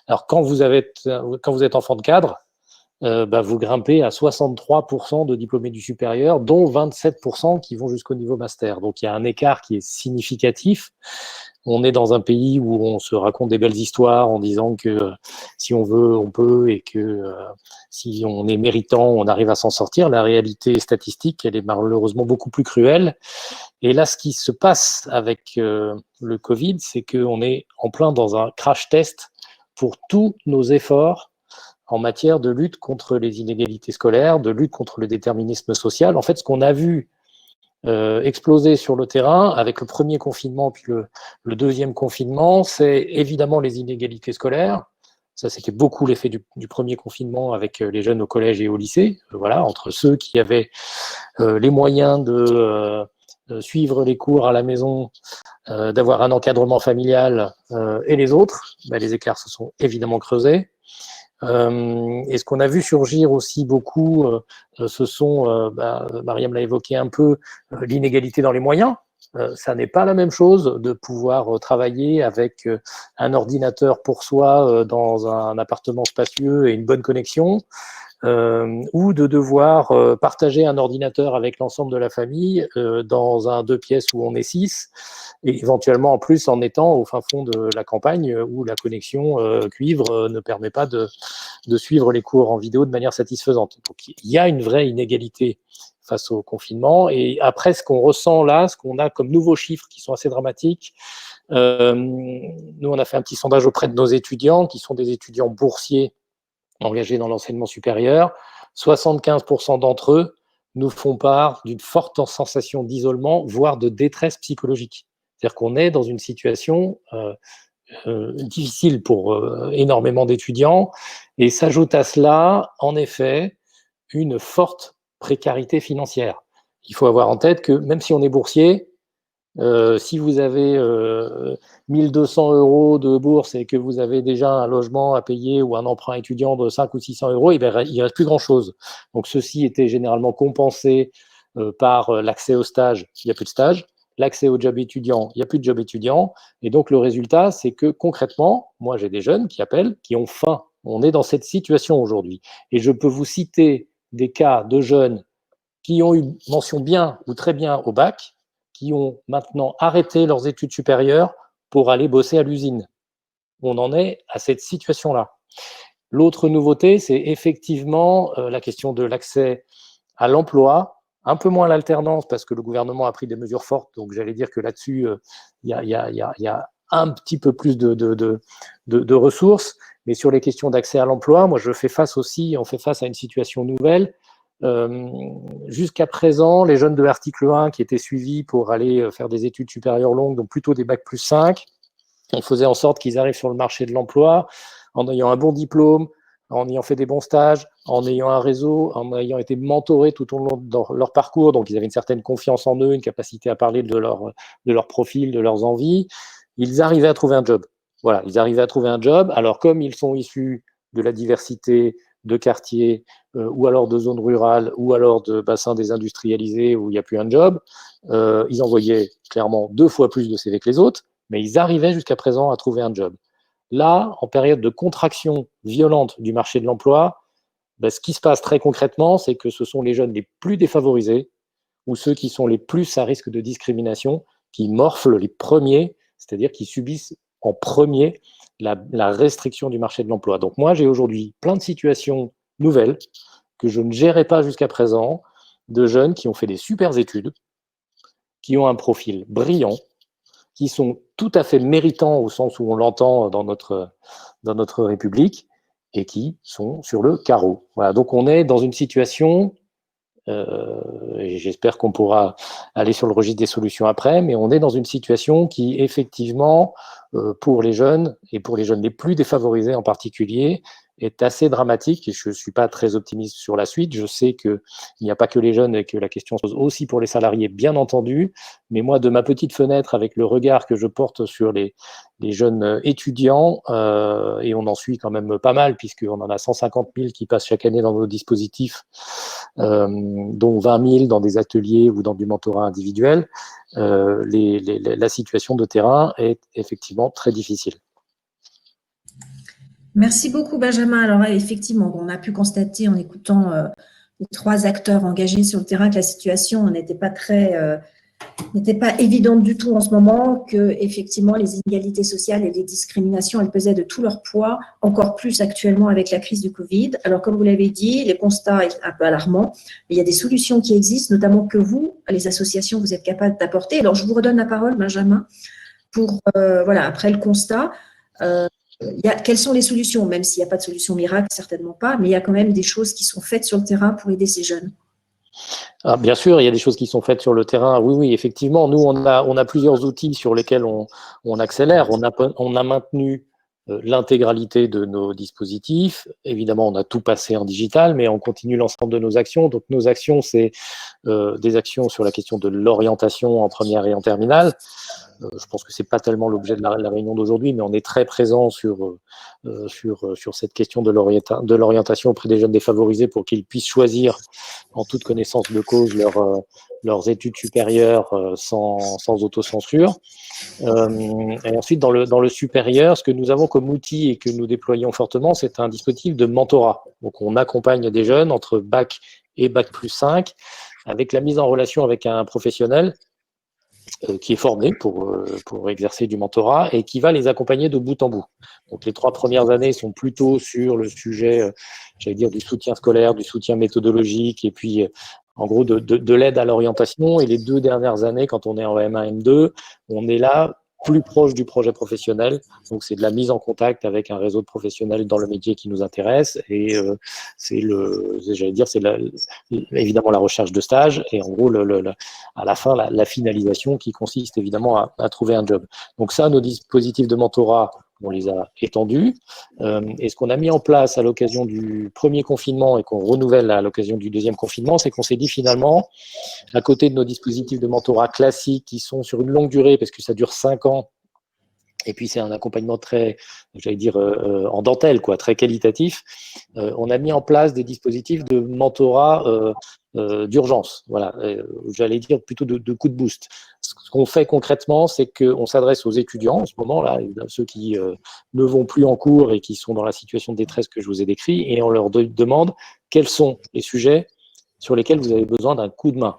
Alors quand vous êtes enfant de cadre, vous grimpez à 63% de diplômés du supérieur, dont 27% qui vont jusqu'au niveau master. Donc il y a un écart qui est significatif. On est dans un pays où on se raconte des belles histoires en disant que si on veut, on peut, et que si on est méritant, on arrive à s'en sortir. La réalité statistique, elle est malheureusement beaucoup plus cruelle. Et là, ce qui se passe avec le Covid, c'est qu'on est en plein dans un crash test pour tous nos efforts en matière de lutte contre les inégalités scolaires, de lutte contre le déterminisme social. En fait, ce qu'on a vu exploser sur le terrain avec le premier confinement puis le deuxième confinement, c'est évidemment les inégalités scolaires. Ça, c'était beaucoup l'effet du premier confinement avec les jeunes au collège et au lycée. Voilà, entre ceux qui avaient les moyens de suivre les cours à la maison, d'avoir un encadrement familial et les autres, les écarts se sont évidemment creusés. Et ce qu'on a vu surgir aussi beaucoup, ce sont, Mariam l'a évoqué un peu, l'inégalité dans les moyens. Ça n'est pas la même chose de pouvoir travailler avec un ordinateur pour soi dans un appartement spacieux et une bonne connexion, ou de devoir partager un ordinateur avec l'ensemble de la famille dans un 2 pièces où on est 6, et éventuellement en plus en étant au fin fond de la campagne où la connexion cuivre ne permet pas de suivre les cours en vidéo de manière satisfaisante. Donc il y a une vraie inégalité face au confinement. Et après, ce qu'on ressent là, ce qu'on a comme nouveaux chiffres qui sont assez dramatiques, nous on a fait un petit sondage auprès de nos étudiants qui sont des étudiants boursiers engagés dans l'enseignement supérieur. 75% d'entre eux nous font part d'une forte sensation d'isolement, voire de détresse psychologique. C'est-à-dire qu'on est dans une situation difficile pour énormément d'étudiants, et s'ajoute à cela, en effet, une forte précarité financière. Il faut avoir en tête que même si on est boursier, si vous avez 1200 € de bourse et que vous avez déjà un logement à payer ou un emprunt étudiant de 500 ou 600 €, il ne reste plus grand-chose. Donc, ceci était généralement compensé par l'accès au stage, il n'y a plus de stage, l'accès au job étudiant, il n'y a plus de job étudiant. Et donc, le résultat, c'est que concrètement, moi, j'ai des jeunes qui appellent, qui ont faim. On est dans cette situation aujourd'hui. Et je peux vous citer des cas de jeunes qui ont eu mention bien ou très bien au bac, qui ont maintenant arrêté leurs études supérieures pour aller bosser à l'usine. On en est à cette situation-là. L'autre nouveauté, c'est effectivement la question de l'accès à l'emploi, un peu moins l'alternance parce que le gouvernement a pris des mesures fortes, donc j'allais dire que là-dessus, il y a un petit peu plus de ressources, mais sur les questions d'accès à l'emploi, moi on fait face à une situation nouvelle. Jusqu'à présent, les jeunes de l'article 1 qui étaient suivis pour aller faire des études supérieures longues, donc plutôt des bac plus 5, on faisait en sorte qu'ils arrivent sur le marché de l'emploi en ayant un bon diplôme, en ayant fait des bons stages, en ayant un réseau, en ayant été mentorés tout au long de leur parcours, donc ils avaient une certaine confiance en eux, une capacité à parler de leur profil, de leurs envies. Ils arrivaient à trouver un job. Voilà, ils arrivaient à trouver un job. Alors, comme ils sont issus de la diversité de quartiers, ou alors de zones rurales, ou alors de bassins désindustrialisés où il n'y a plus un job, ils envoyaient clairement 2 fois plus de CV que les autres, mais ils arrivaient jusqu'à présent à trouver un job. Là, en période de contraction violente du marché de l'emploi, ce qui se passe très concrètement, c'est que ce sont les jeunes les plus défavorisés, ou ceux qui sont les plus à risque de discrimination, qui morflent les premiers, c'est-à-dire qui subissent en premier la restriction du marché de l'emploi. Donc moi, j'ai aujourd'hui plein de situations nouvelles que je ne gérais pas jusqu'à présent, de jeunes qui ont fait des super études, qui ont un profil brillant, qui sont tout à fait méritants au sens où on l'entend dans notre République, et qui sont sur le carreau. Voilà, donc on est dans une situation, et j'espère qu'on pourra aller sur le registre des solutions après, mais on est dans une situation qui, effectivement, pour les jeunes, et pour les jeunes les plus défavorisés en particulier, est assez dramatique, et je ne suis pas très optimiste sur la suite. Je sais qu'il n'y a pas que les jeunes et que la question se pose aussi pour les salariés, bien entendu, mais moi, de ma petite fenêtre, avec le regard que je porte sur les jeunes étudiants, et on en suit quand même pas mal, puisqu'on en a 150 000 qui passent chaque année dans nos dispositifs, dont 20 000 dans des ateliers ou dans du mentorat individuel, la situation de terrain est effectivement très difficile. Merci beaucoup, Benjamin. Alors, effectivement, on a pu constater en écoutant les 3 acteurs engagés sur le terrain que la situation n'était pas évidente du tout en ce moment, que effectivement les inégalités sociales et les discriminations, elles pesaient de tout leur poids, encore plus actuellement avec la crise du Covid. Alors, comme vous l'avez dit, les constats sont un peu alarmants, mais il y a des solutions qui existent, notamment que vous, les associations, vous êtes capables d'apporter. Alors, je vous redonne la parole, Benjamin, pour, après le constat, quelles sont les solutions, même s'il n'y a pas de solution miracle, certainement pas, mais il y a quand même des choses qui sont faites sur le terrain pour aider ces jeunes. Ah, bien sûr, il y a des choses qui sont faites sur le terrain. Oui, effectivement. Nous, on a plusieurs outils sur lesquels on accélère. On a maintenu l'intégralité de nos dispositifs. Évidemment, on a tout passé en digital, mais on continue l'ensemble de nos actions. Donc, nos actions, c'est des actions sur la question de l'orientation en première et en terminale. Je pense que ce n'est pas tellement l'objet de la réunion d'aujourd'hui, mais on est très présent sur cette question de l'orientation auprès des jeunes défavorisés pour qu'ils puissent choisir en toute connaissance de cause leurs études supérieures sans autocensure. Et ensuite, dans le supérieur, ce que nous avons comme outil et que nous déployons fortement, c'est un dispositif de mentorat. Donc, on accompagne des jeunes entre bac et bac plus 5 avec la mise en relation avec un professionnel qui est formé pour exercer du mentorat et qui va les accompagner de bout en bout. Donc, les 3 premières années sont plutôt sur le sujet, j'allais dire, du soutien scolaire, du soutien méthodologique et puis, en gros, de l'aide à l'orientation. Et les 2 dernières années, quand on est en M1, M2, on est là plus proche du projet professionnel. Donc, c'est de la mise en contact avec un réseau de professionnels dans le métier qui nous intéresse. Et c'est évidemment la recherche de stage et en gros, à la fin, la finalisation qui consiste évidemment à trouver un job. Donc ça, nos dispositifs de mentorat, on les a étendus. Et ce qu'on a mis en place à l'occasion du premier confinement et qu'on renouvelle à l'occasion du deuxième confinement, c'est qu'on s'est dit finalement, à côté de nos dispositifs de mentorat classiques qui sont sur une longue durée, parce que ça dure 5 ans, et puis c'est un accompagnement très, j'allais dire, en dentelle, quoi, très qualitatif, on a mis en place des dispositifs de mentorat d'urgence, voilà, j'allais dire plutôt de coup de boost. Ce qu'on fait concrètement, c'est qu'on s'adresse aux étudiants en ce moment-là, ceux qui ne vont plus en cours et qui sont dans la situation de détresse que je vous ai décrit, et on leur demande quels sont les sujets sur lesquels vous avez besoin d'un coup de main.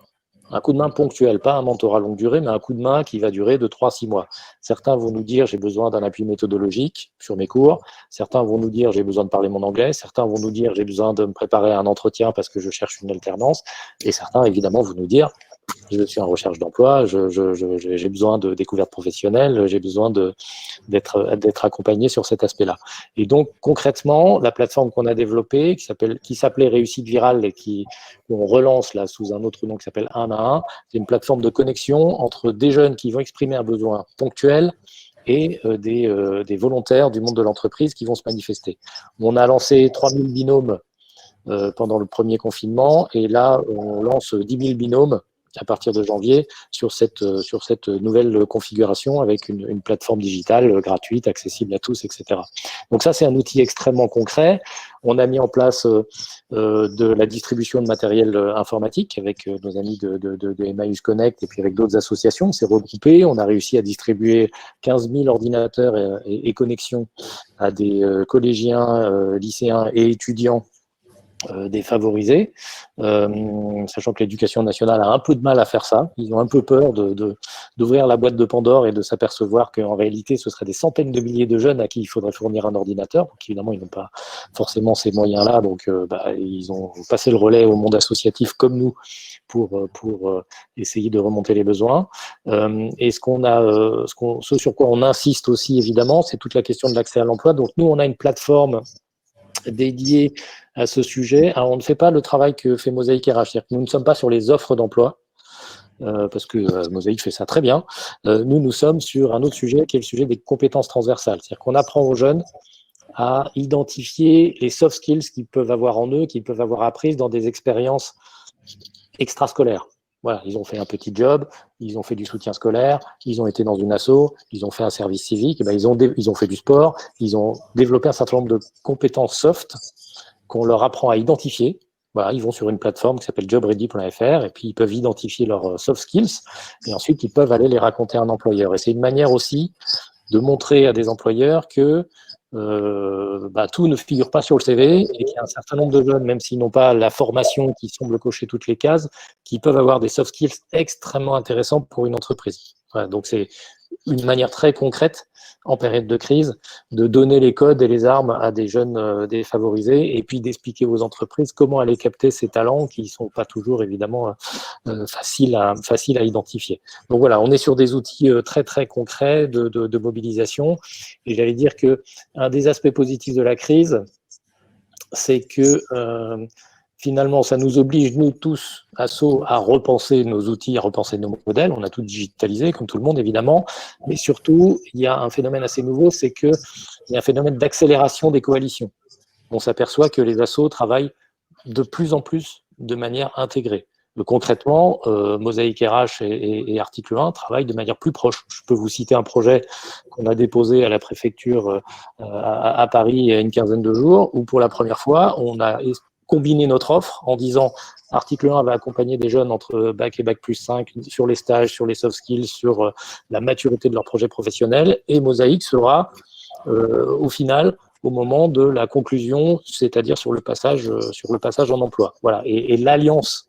Un coup de main ponctuel, pas un mentorat longue durée, mais un coup de main qui va durer de 3 à 6 mois. Certains vont nous dire j'ai besoin d'un appui méthodologique sur mes cours. Certains vont nous dire j'ai besoin de parler mon anglais. Certains vont nous dire j'ai besoin de me préparer à un entretien parce que je cherche une alternance. Et certains, évidemment, vont nous dire je suis en recherche d'emploi, j'ai besoin de découverte professionnelle, j'ai besoin d'être accompagné sur cet aspect-là. Et donc, concrètement, la plateforme qu'on a développée, qui s'appelait Réussite Virale et qu'on relance là sous un autre nom qui s'appelle 1 à 1, c'est une plateforme de connexion entre des jeunes qui vont exprimer un besoin ponctuel et des volontaires du monde de l'entreprise qui vont se manifester. On a lancé 3000 binômes pendant le premier confinement et là, on lance 10 000 binômes à partir de janvier sur cette nouvelle configuration avec une plateforme digitale gratuite, accessible à tous, etc. Donc ça, c'est un outil extrêmement concret. On a mis en place de la distribution de matériel informatique avec nos amis de Emmaüs Connect et puis avec d'autres associations. On s'est regroupé, on a réussi à distribuer 15 000 ordinateurs et connexions à des collégiens, lycéens et étudiants défavorisés, sachant que l'éducation nationale a un peu de mal à faire ça. Ils ont un peu peur d'ouvrir la boîte de Pandore et de s'apercevoir qu'en réalité, ce seraient des centaines de milliers de jeunes à qui il faudrait fournir un ordinateur. Donc évidemment, ils n'ont pas forcément ces moyens-là, donc ils ont passé le relais au monde associatif comme nous pour essayer de remonter les besoins. Et ce sur quoi on insiste aussi, évidemment, c'est toute la question de l'accès à l'emploi. Donc nous, on a une plateforme dédiée à ce sujet. Alors, on ne fait pas le travail que fait Mosaïque RH, c'est-à-dire que nous ne sommes pas sur les offres d'emploi, parce que Mosaïque fait ça très bien. Nous sommes sur un autre sujet qui est le sujet des compétences transversales, c'est-à-dire qu'on apprend aux jeunes à identifier les soft skills qu'ils peuvent avoir en eux, qu'ils peuvent avoir apprises dans des expériences extrascolaires. Voilà, ils ont fait un petit job, ils ont fait du soutien scolaire, ils ont été dans une asso, ils ont fait un service civique, ils ont fait du sport, ils ont développé un certain nombre de compétences soft qu'on leur apprend à identifier. Voilà, ils vont sur une plateforme qui s'appelle jobready.fr et puis ils peuvent identifier leurs soft skills et ensuite ils peuvent aller les raconter à un employeur. Et c'est une manière aussi de montrer à des employeurs que tout ne figure pas sur le CV et qu'il y a un certain nombre de jeunes, même s'ils n'ont pas la formation qui semble cocher toutes les cases, qui peuvent avoir des soft skills extrêmement intéressants pour une entreprise. Voilà, donc c'est une manière très concrète, en période de crise, de donner les codes et les armes à des jeunes défavorisés et puis d'expliquer aux entreprises comment aller capter ces talents qui ne sont pas toujours évidemment faciles à identifier. Donc voilà, on est sur des outils très très concrets de mobilisation et j'allais dire qu'un des aspects positifs de la crise, c'est que finalement, ça nous oblige, nous tous, asso, à repenser nos outils, à repenser nos modèles. On a tout digitalisé, comme tout le monde, évidemment. Mais surtout, il y a un phénomène assez nouveau, c'est qu'il y a un phénomène d'accélération des coalitions. On s'aperçoit que les assos travaillent de plus en plus de manière intégrée. Concrètement, Mosaïque RH et Article 1 travaillent de manière plus proche. Je peux vous citer un projet qu'on a déposé à la préfecture à Paris il y a une quinzaine de jours, où pour la première fois, on a combiner notre offre en disant Article 1 va accompagner des jeunes entre Bac et Bac plus 5 sur les stages, sur les soft skills, sur la maturité de leur projet professionnel, et Mosaïque sera au final au moment de la conclusion, c'est-à-dire sur le passage en emploi. Voilà. Et l'alliance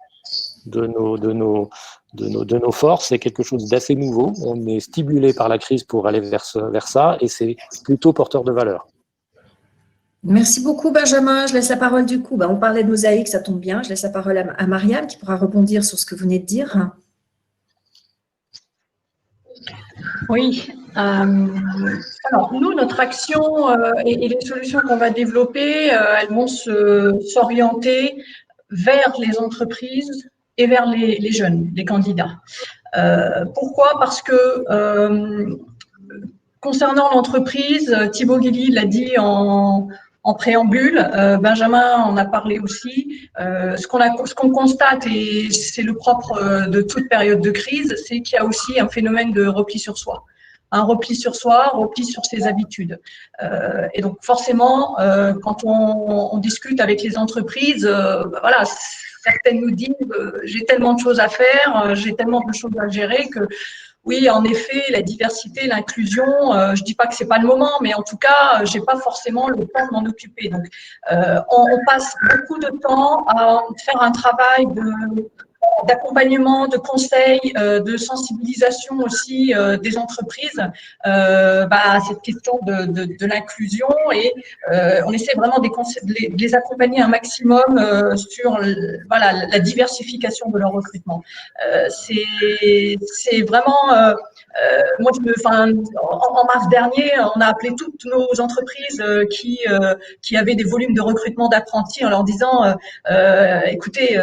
de nos forces, c'est quelque chose d'assez nouveau. On est stimulé par la crise pour aller vers ça, et c'est plutôt porteur de valeur. Merci beaucoup, Benjamin. Je laisse la parole du coup. On parlait de Mosaïque, ça tombe bien. Je laisse la parole à Mariam qui pourra rebondir sur ce que vous venez de dire. Oui. Alors, nous, notre action et les solutions qu'on va développer, elles vont s'orienter vers les entreprises et vers les jeunes, les candidats. Pourquoi ? Parce que concernant l'entreprise, Thibaut Guilly l'a dit en préambule, Benjamin en a parlé aussi. Ce qu'on constate, et c'est le propre de toute période de crise, c'est qu'il y a aussi un phénomène de repli sur soi. Un repli sur soi, repli sur ses habitudes. Et donc forcément, quand on discute avec les entreprises, voilà, certaines nous disent j'ai tellement de choses à faire, j'ai tellement de choses à gérer que oui, en effet, la diversité, l'inclusion, je dis pas que c'est pas le moment, mais en tout cas, j'ai pas forcément le temps de m'en occuper. Donc, on passe beaucoup de temps à faire un travail d'accompagnement, de conseil, de sensibilisation aussi des entreprises à cette question de l'inclusion et on essaie vraiment de les accompagner un maximum sur la diversification de leur recrutement. C'est vraiment moi, en mars dernier, on a appelé toutes nos entreprises qui avaient des volumes de recrutement d'apprentis en leur disant écoutez,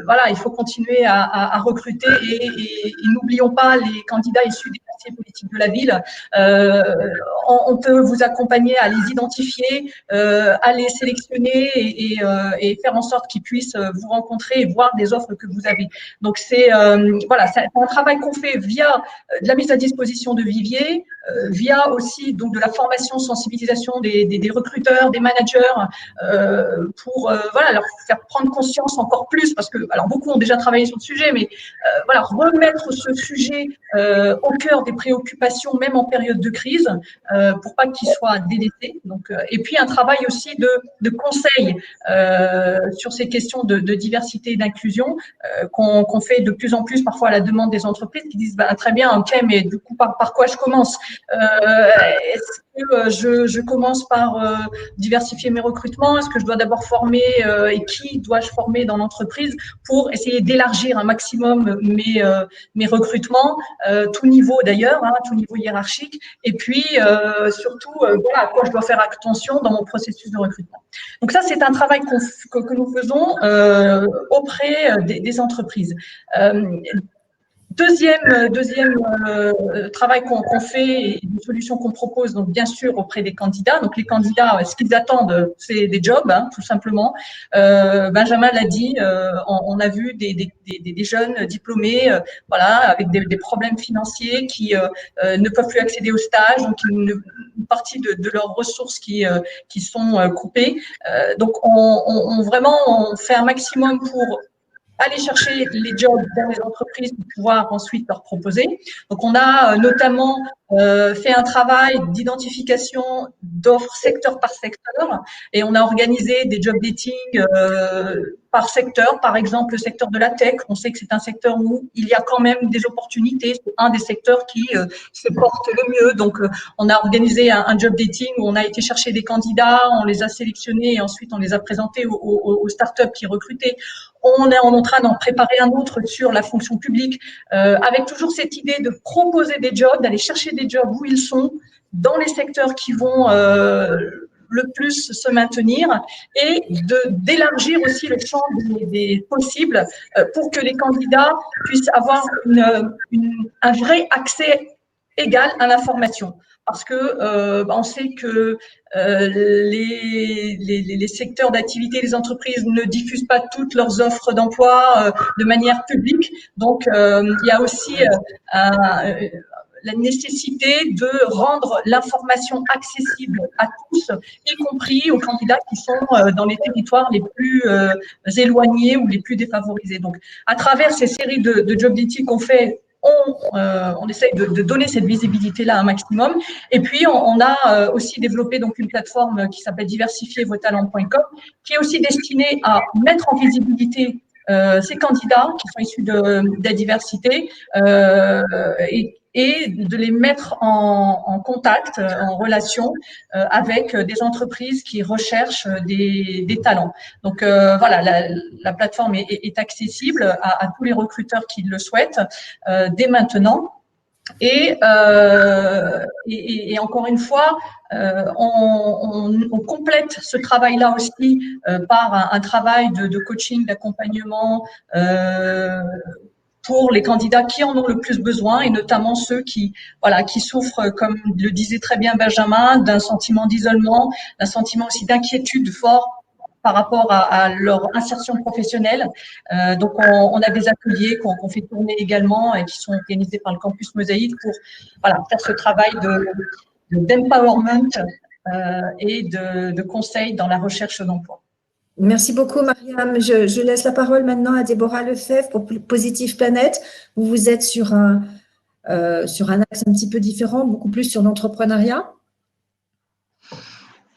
voilà, il faut continuer à recruter et n'oublions pas les candidats issus des quartiers politiques de la ville. On peut vous accompagner à les identifier, à les sélectionner et faire en sorte qu'ils puissent vous rencontrer et voir des offres que vous avez. Donc c'est un travail qu'on fait via de la mise à disposition de viviers, via aussi donc de la formation, sensibilisation des recruteurs, des managers, pour voilà, leur faire prendre conscience encore plus, parce que alors beaucoup ont déjà travaillé sur le sujet, mais voilà, remettre ce sujet au cœur des préoccupations, même en période de crise, pour pas qu'il soit délaissé. Donc, et puis un travail aussi de conseil sur ces questions de diversité et d'inclusion qu'on fait de plus en plus parfois à la demande des entreprises qui disent bah, très bien, ok, mais du coup par quoi je commence? Est-ce que je commence par diversifier mes recrutements? Est-ce que je dois d'abord former et qui dois-je former dans l'entreprise pour essayer d'élargir un maximum mes recrutements, tout niveau d'ailleurs, hein, tout niveau hiérarchique, et puis surtout voilà, à quoi je dois faire attention dans mon processus de recrutement. Donc ça, c'est un travail que nous faisons auprès des entreprises. Deuxième travail qu'on fait et une solution qu'on propose, donc bien sûr auprès des candidats. Donc les candidats, ce qu'ils attendent, c'est des jobs, hein, tout simplement. Benjamin l'a dit, on a vu des jeunes diplômés, voilà, avec des problèmes financiers qui ne peuvent plus accéder au stage, donc une partie de leurs ressources qui sont coupées. Donc on fait un maximum pour aller chercher les jobs dans les entreprises pour pouvoir ensuite leur proposer. Donc, on a notamment fait un travail d'identification d'offres secteur par secteur et on a organisé des job dating par secteur. Par exemple, le secteur de la tech, on sait que c'est un secteur où il y a quand même des opportunités. C'est un des secteurs qui se porte le mieux. Donc, on a organisé un job dating où on a été chercher des candidats, on les a sélectionnés et ensuite on les a présentés aux startups qui recrutaient. On est en train d'en préparer un autre sur la fonction publique, avec toujours cette idée de proposer des jobs, d'aller chercher des jobs où ils sont, dans les secteurs qui vont le plus se maintenir et d'élargir aussi le champ des possibles pour que les candidats puissent avoir un vrai accès égal à l'information. Parce que on sait que les secteurs d'activité, les entreprises ne diffusent pas toutes leurs offres d'emploi de manière publique. Donc, il y a aussi la nécessité de rendre l'information accessible à tous, y compris aux candidats qui sont dans les territoires les plus éloignés ou les plus défavorisés. Donc, à travers ces séries de job dating qu'on fait, on essaye de donner cette visibilité-là un maximum. Et puis, on a aussi développé donc une plateforme qui s'appelle diversifiervostalents.com, qui est aussi destinée à mettre en visibilité ces candidats qui sont issus de la diversité et de les mettre en contact, en relation avec des entreprises qui recherchent des talents. Donc voilà, la plateforme est accessible à tous les recruteurs qui le souhaitent dès maintenant. Et encore une fois, on complète ce travail-là aussi par un travail de coaching, d'accompagnement pour les candidats qui en ont le plus besoin et notamment ceux qui souffrent, comme le disait très bien Benjamin, d'un sentiment d'isolement, d'un sentiment aussi d'inquiétude fort par rapport à leur insertion professionnelle. Donc, on a des ateliers qu'on fait tourner également et qui sont organisés par le campus Mosaïque pour faire ce travail d'empowerment et de conseil dans la recherche d'emploi. Merci beaucoup, Mariam. Je laisse la parole maintenant à Déborah Lefebvre pour Positive Planète. Vous êtes sur un axe un petit peu différent, beaucoup plus sur l'entrepreneuriat.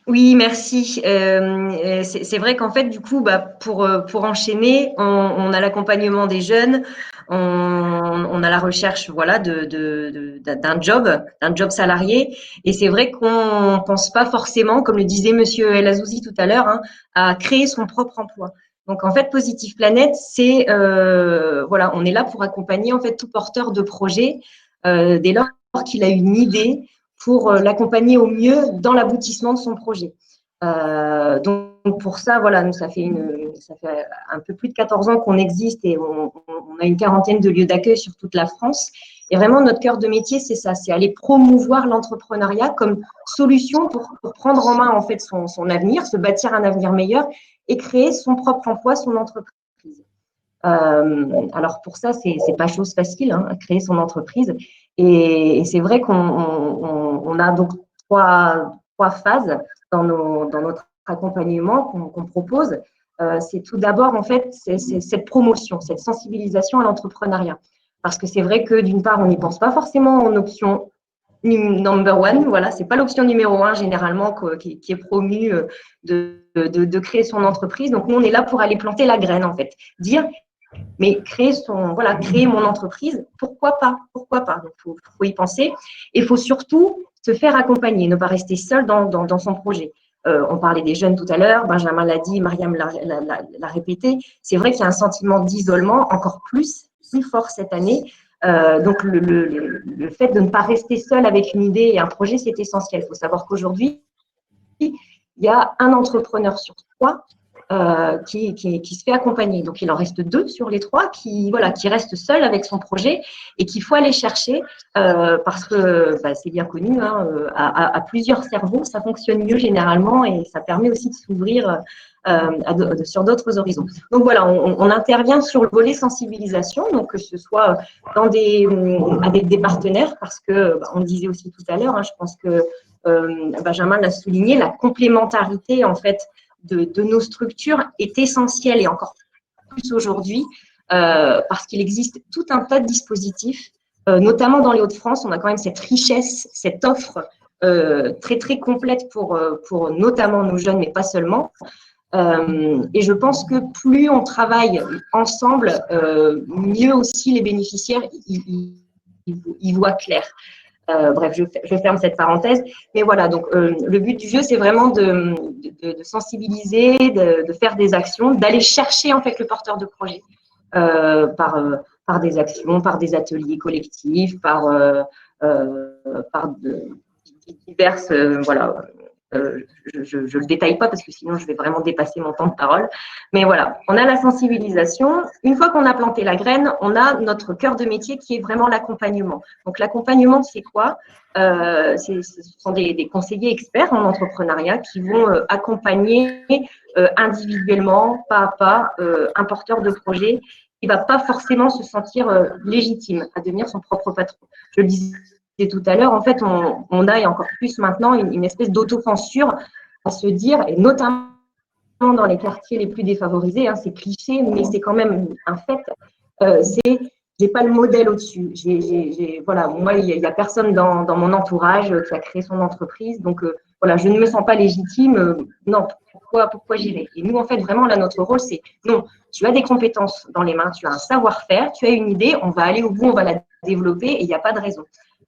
Oui, merci. C'est vrai qu'en fait, du coup, pour enchaîner, on a l'accompagnement des jeunes, on a la recherche, voilà, d'un job salarié. Et c'est vrai qu'on pense pas forcément, comme le disait Monsieur El Azouzi tout à l'heure, hein, à créer son propre emploi. Donc en fait, Positive Planète, c'est voilà, on est là pour accompagner en fait tout porteur de projet dès lors qu'il a une idée, pour l'accompagner au mieux dans l'aboutissement de son projet. Donc pour ça, voilà, nous ça fait un peu plus de 14 ans qu'on existe et on a une quarantaine de lieux d'accueil sur toute la France. Et vraiment, notre cœur de métier, c'est ça, c'est aller promouvoir l'entrepreneuriat comme solution pour prendre en main en fait son avenir, se bâtir un avenir meilleur et créer son propre emploi, son entreprise. Alors pour ça, c'est pas chose facile, hein, créer son entreprise. Et c'est vrai qu'on a donc trois phases dans notre accompagnement qu'on propose. C'est tout d'abord, en fait, c'est cette promotion, cette sensibilisation à l'entrepreneuriat. Parce que c'est vrai que d'une part, on n'y pense pas forcément en option number one. Voilà, c'est pas l'option numéro un généralement qui est promue de créer son entreprise. Donc nous, on est là pour aller planter la graine, en fait. Dire, mais créer mon entreprise, pourquoi pas? Pourquoi pas? Donc, faut y penser. Et il faut surtout se faire accompagner, ne pas rester seul dans son projet. On parlait des jeunes tout à l'heure, Benjamin l'a dit, Mariam l'a répété. C'est vrai qu'il y a un sentiment d'isolement encore plus fort cette année. Donc, le fait de ne pas rester seul avec une idée et un projet, c'est essentiel. Il faut savoir qu'aujourd'hui, il y a un entrepreneur sur 3 qui se fait accompagner. Donc, il en reste 2 sur les 3 qui restent seuls avec son projet et qu'il faut aller chercher parce que c'est bien connu, hein, à plusieurs cerveaux, ça fonctionne mieux généralement et ça permet aussi de s'ouvrir sur d'autres horizons. Donc, voilà, on intervient sur le volet sensibilisation, donc que ce soit avec des partenaires parce que, on le disait aussi tout à l'heure, hein, je pense que Benjamin l'a souligné, la complémentarité, en fait, de nos structures est essentielle et encore plus aujourd'hui parce qu'il existe tout un tas de dispositifs, notamment dans les Hauts-de-France. On a quand même cette richesse, cette offre très, très complète pour notamment nos jeunes, mais pas seulement. Et je pense que plus on travaille ensemble, mieux aussi les bénéficiaires y voient clair. Bref, je ferme cette parenthèse. Mais voilà, donc le but du jeu, c'est vraiment de sensibiliser, de faire des actions, d'aller chercher en fait le porteur de projet par des actions, par des ateliers collectifs, par diverses, voilà. Je ne le détaille pas parce que sinon je vais vraiment dépasser mon temps de parole. Mais voilà, on a la sensibilisation. Une fois qu'on a planté la graine, on a notre cœur de métier qui est vraiment l'accompagnement. Donc l'accompagnement, c'est quoi? Ce sont des conseillers experts en entrepreneuriat qui vont accompagner individuellement, pas à pas, un porteur de projet qui ne va pas forcément se sentir légitime à devenir son propre patron. Je le disais tout à l'heure, en fait, on a, et encore plus maintenant, une espèce d'autocensure à se dire, et notamment dans les quartiers les plus défavorisés, hein, c'est cliché, mais c'est quand même un fait, j'ai pas le modèle au-dessus. Voilà, moi, il y a personne dans mon entourage qui a créé son entreprise, donc voilà, je ne me sens pas légitime. Non, pourquoi j'irai? Et nous, en fait, vraiment, là, notre rôle, c'est non, tu as des compétences dans les mains, tu as un savoir-faire, tu as une idée, on va aller au bout, on va la développer et il n'y a pas de raison.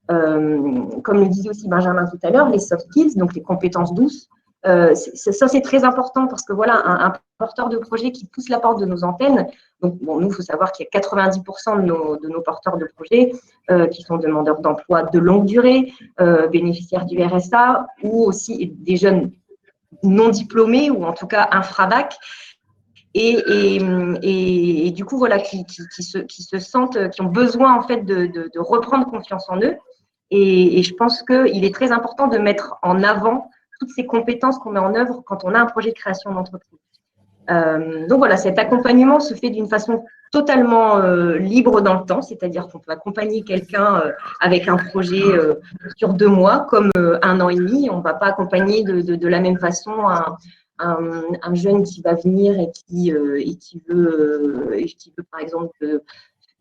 Comme le disait aussi Benjamin tout à l'heure, les soft skills, donc les compétences douces, ça c'est très important parce que voilà, un porteur de projet qui pousse la porte de nos antennes, donc bon, nous, il faut savoir qu'il y a 90% de nos porteurs de projet qui sont demandeurs d'emploi de longue durée, bénéficiaires du RSA ou aussi des jeunes non diplômés ou en tout cas infra-bac. Et du coup, voilà, qui se sentent, qui ont besoin en fait de reprendre confiance en eux. Et je pense qu'il est très important de mettre en avant toutes ces compétences qu'on met en œuvre quand on a un projet de création d'entreprise. Donc voilà, cet accompagnement se fait d'une façon totalement libre dans le temps, c'est-à-dire qu'on peut accompagner quelqu'un avec un projet sur 2 mois, comme 1 an et demi. On ne va pas accompagner de la même façon un jeune qui va venir et qui veut, par exemple,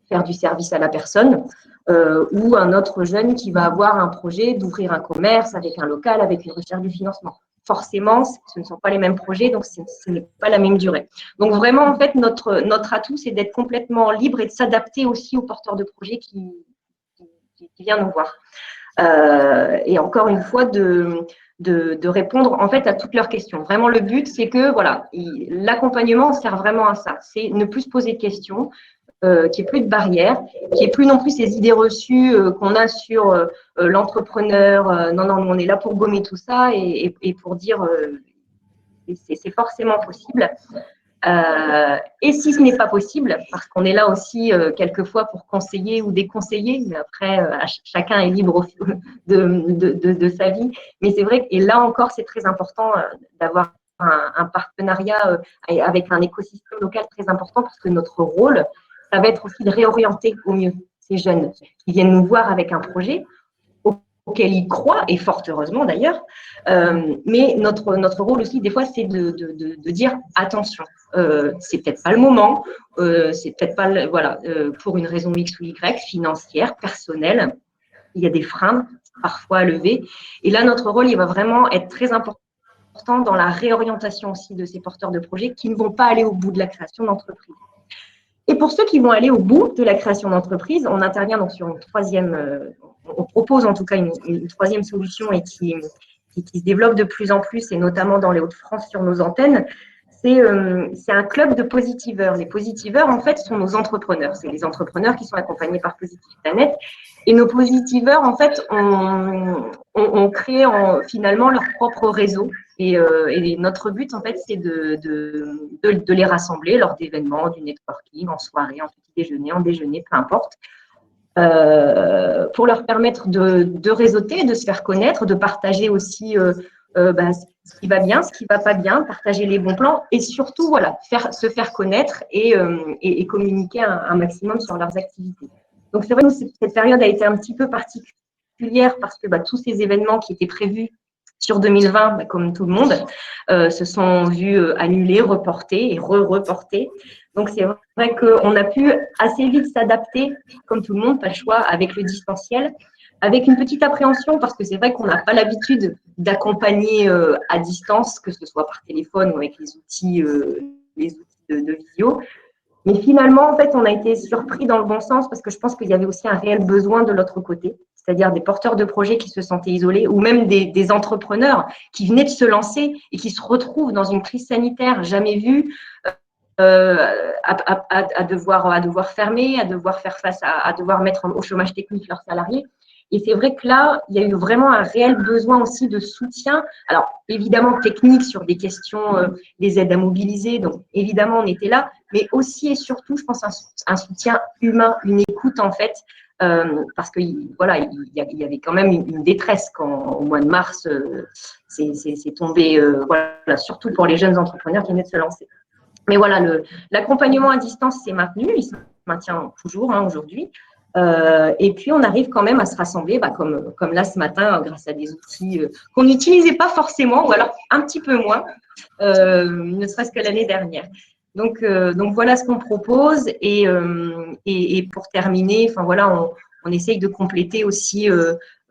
faire du service à la personne, ou un autre jeune qui va avoir un projet d'ouvrir un commerce avec un local, avec une recherche du financement. Forcément, ce ne sont pas les mêmes projets, donc ce n'est pas la même durée. Donc vraiment, en fait, notre atout, c'est d'être complètement libre et de s'adapter aussi aux porteurs de projets qui viennent nous voir. Et encore une fois, de répondre en fait à toutes leurs questions. Vraiment, le but, c'est que voilà, l'accompagnement sert vraiment à ça. C'est ne plus se poser de questions, qu'il n'y ait plus de barrières, qu'il n'y ait plus non plus ces idées reçues qu'on a sur l'entrepreneur. Non, on est là pour gommer tout ça et pour dire c'est forcément possible. Et si ce n'est pas possible, parce qu'on est là aussi quelquefois pour conseiller ou déconseiller, mais après chacun est libre de sa vie. Mais c'est vrai que, et là encore, c'est très important d'avoir un partenariat avec un écosystème local très important parce que notre rôle, ça va être aussi de réorienter au mieux ces jeunes qui viennent nous voir avec un projet auquel ils croient, et fort heureusement d'ailleurs. Mais notre rôle aussi, des fois, c'est de dire attention, c'est peut-être pas le moment, c'est peut-être pas, voilà, pour une raison X ou Y, financière, personnelle, il y a des freins parfois à lever. Et là, notre rôle, il va vraiment être très important dans la réorientation aussi de ces porteurs de projets qui ne vont pas aller au bout de la création d'entreprise. Et pour ceux qui vont aller au bout de la création d'entreprise, on intervient donc sur une troisième, on propose en tout cas une troisième solution et qui se développe de plus en plus, et notamment dans les Hauts-de-France sur nos antennes. C'est un club de positiveurs. Les positiveurs, en fait, sont nos entrepreneurs. C'est les entrepreneurs qui sont accompagnés par Positive Planet. Et nos positiveurs, en fait, ont créé finalement leur propre réseau. Et notre but, en fait, c'est de les rassembler lors d'événements, du networking, en soirée, en petit déjeuner, en déjeuner, peu importe, pour leur permettre de réseauter, de se faire connaître, de partager aussi ce qui va bien, ce qui va pas bien, partager les bons plans et surtout, voilà, se faire connaître et communiquer un maximum sur leurs activités. Donc, c'est vrai que cette période a été un petit peu particulière parce que tous ces événements qui étaient prévus sur 2020, comme tout le monde, se sont vus annulés, reportés et reportés. Donc, c'est vrai qu'on a pu assez vite s'adapter, comme tout le monde, pas le choix, avec le distanciel, avec une petite appréhension, parce que c'est vrai qu'on n'a pas l'habitude d'accompagner à distance, que ce soit par téléphone ou avec les outils de visio. Mais finalement, en fait, on a été surpris dans le bon sens, parce que je pense qu'il y avait aussi un réel besoin de l'autre côté, c'est-à-dire des porteurs de projets qui se sentaient isolés, ou même des entrepreneurs qui venaient de se lancer et qui se retrouvent dans une crise sanitaire jamais vue, à devoir fermer, à devoir faire face à devoir mettre au chômage technique leurs salariés. Et c'est vrai que là, il y a eu vraiment un réel besoin aussi de soutien. Alors, évidemment, technique sur des questions, des aides à mobiliser. Donc, évidemment, on était là. Mais aussi et surtout, je pense, un soutien humain, une écoute, en fait. Parce que voilà, il y avait quand même une détresse quand, au mois de mars, c'est tombé, voilà, surtout pour les jeunes entrepreneurs qui venaient de se lancer. Mais voilà, l'accompagnement à distance s'est maintenu, il se maintient toujours aujourd'hui. Et puis, on arrive quand même à se rassembler, comme là ce matin, grâce à des outils qu'on n'utilisait pas forcément, ou alors un petit peu moins, ne serait-ce que l'année dernière. Donc voilà ce qu'on propose. Et pour terminer, enfin voilà, on essaye de compléter aussi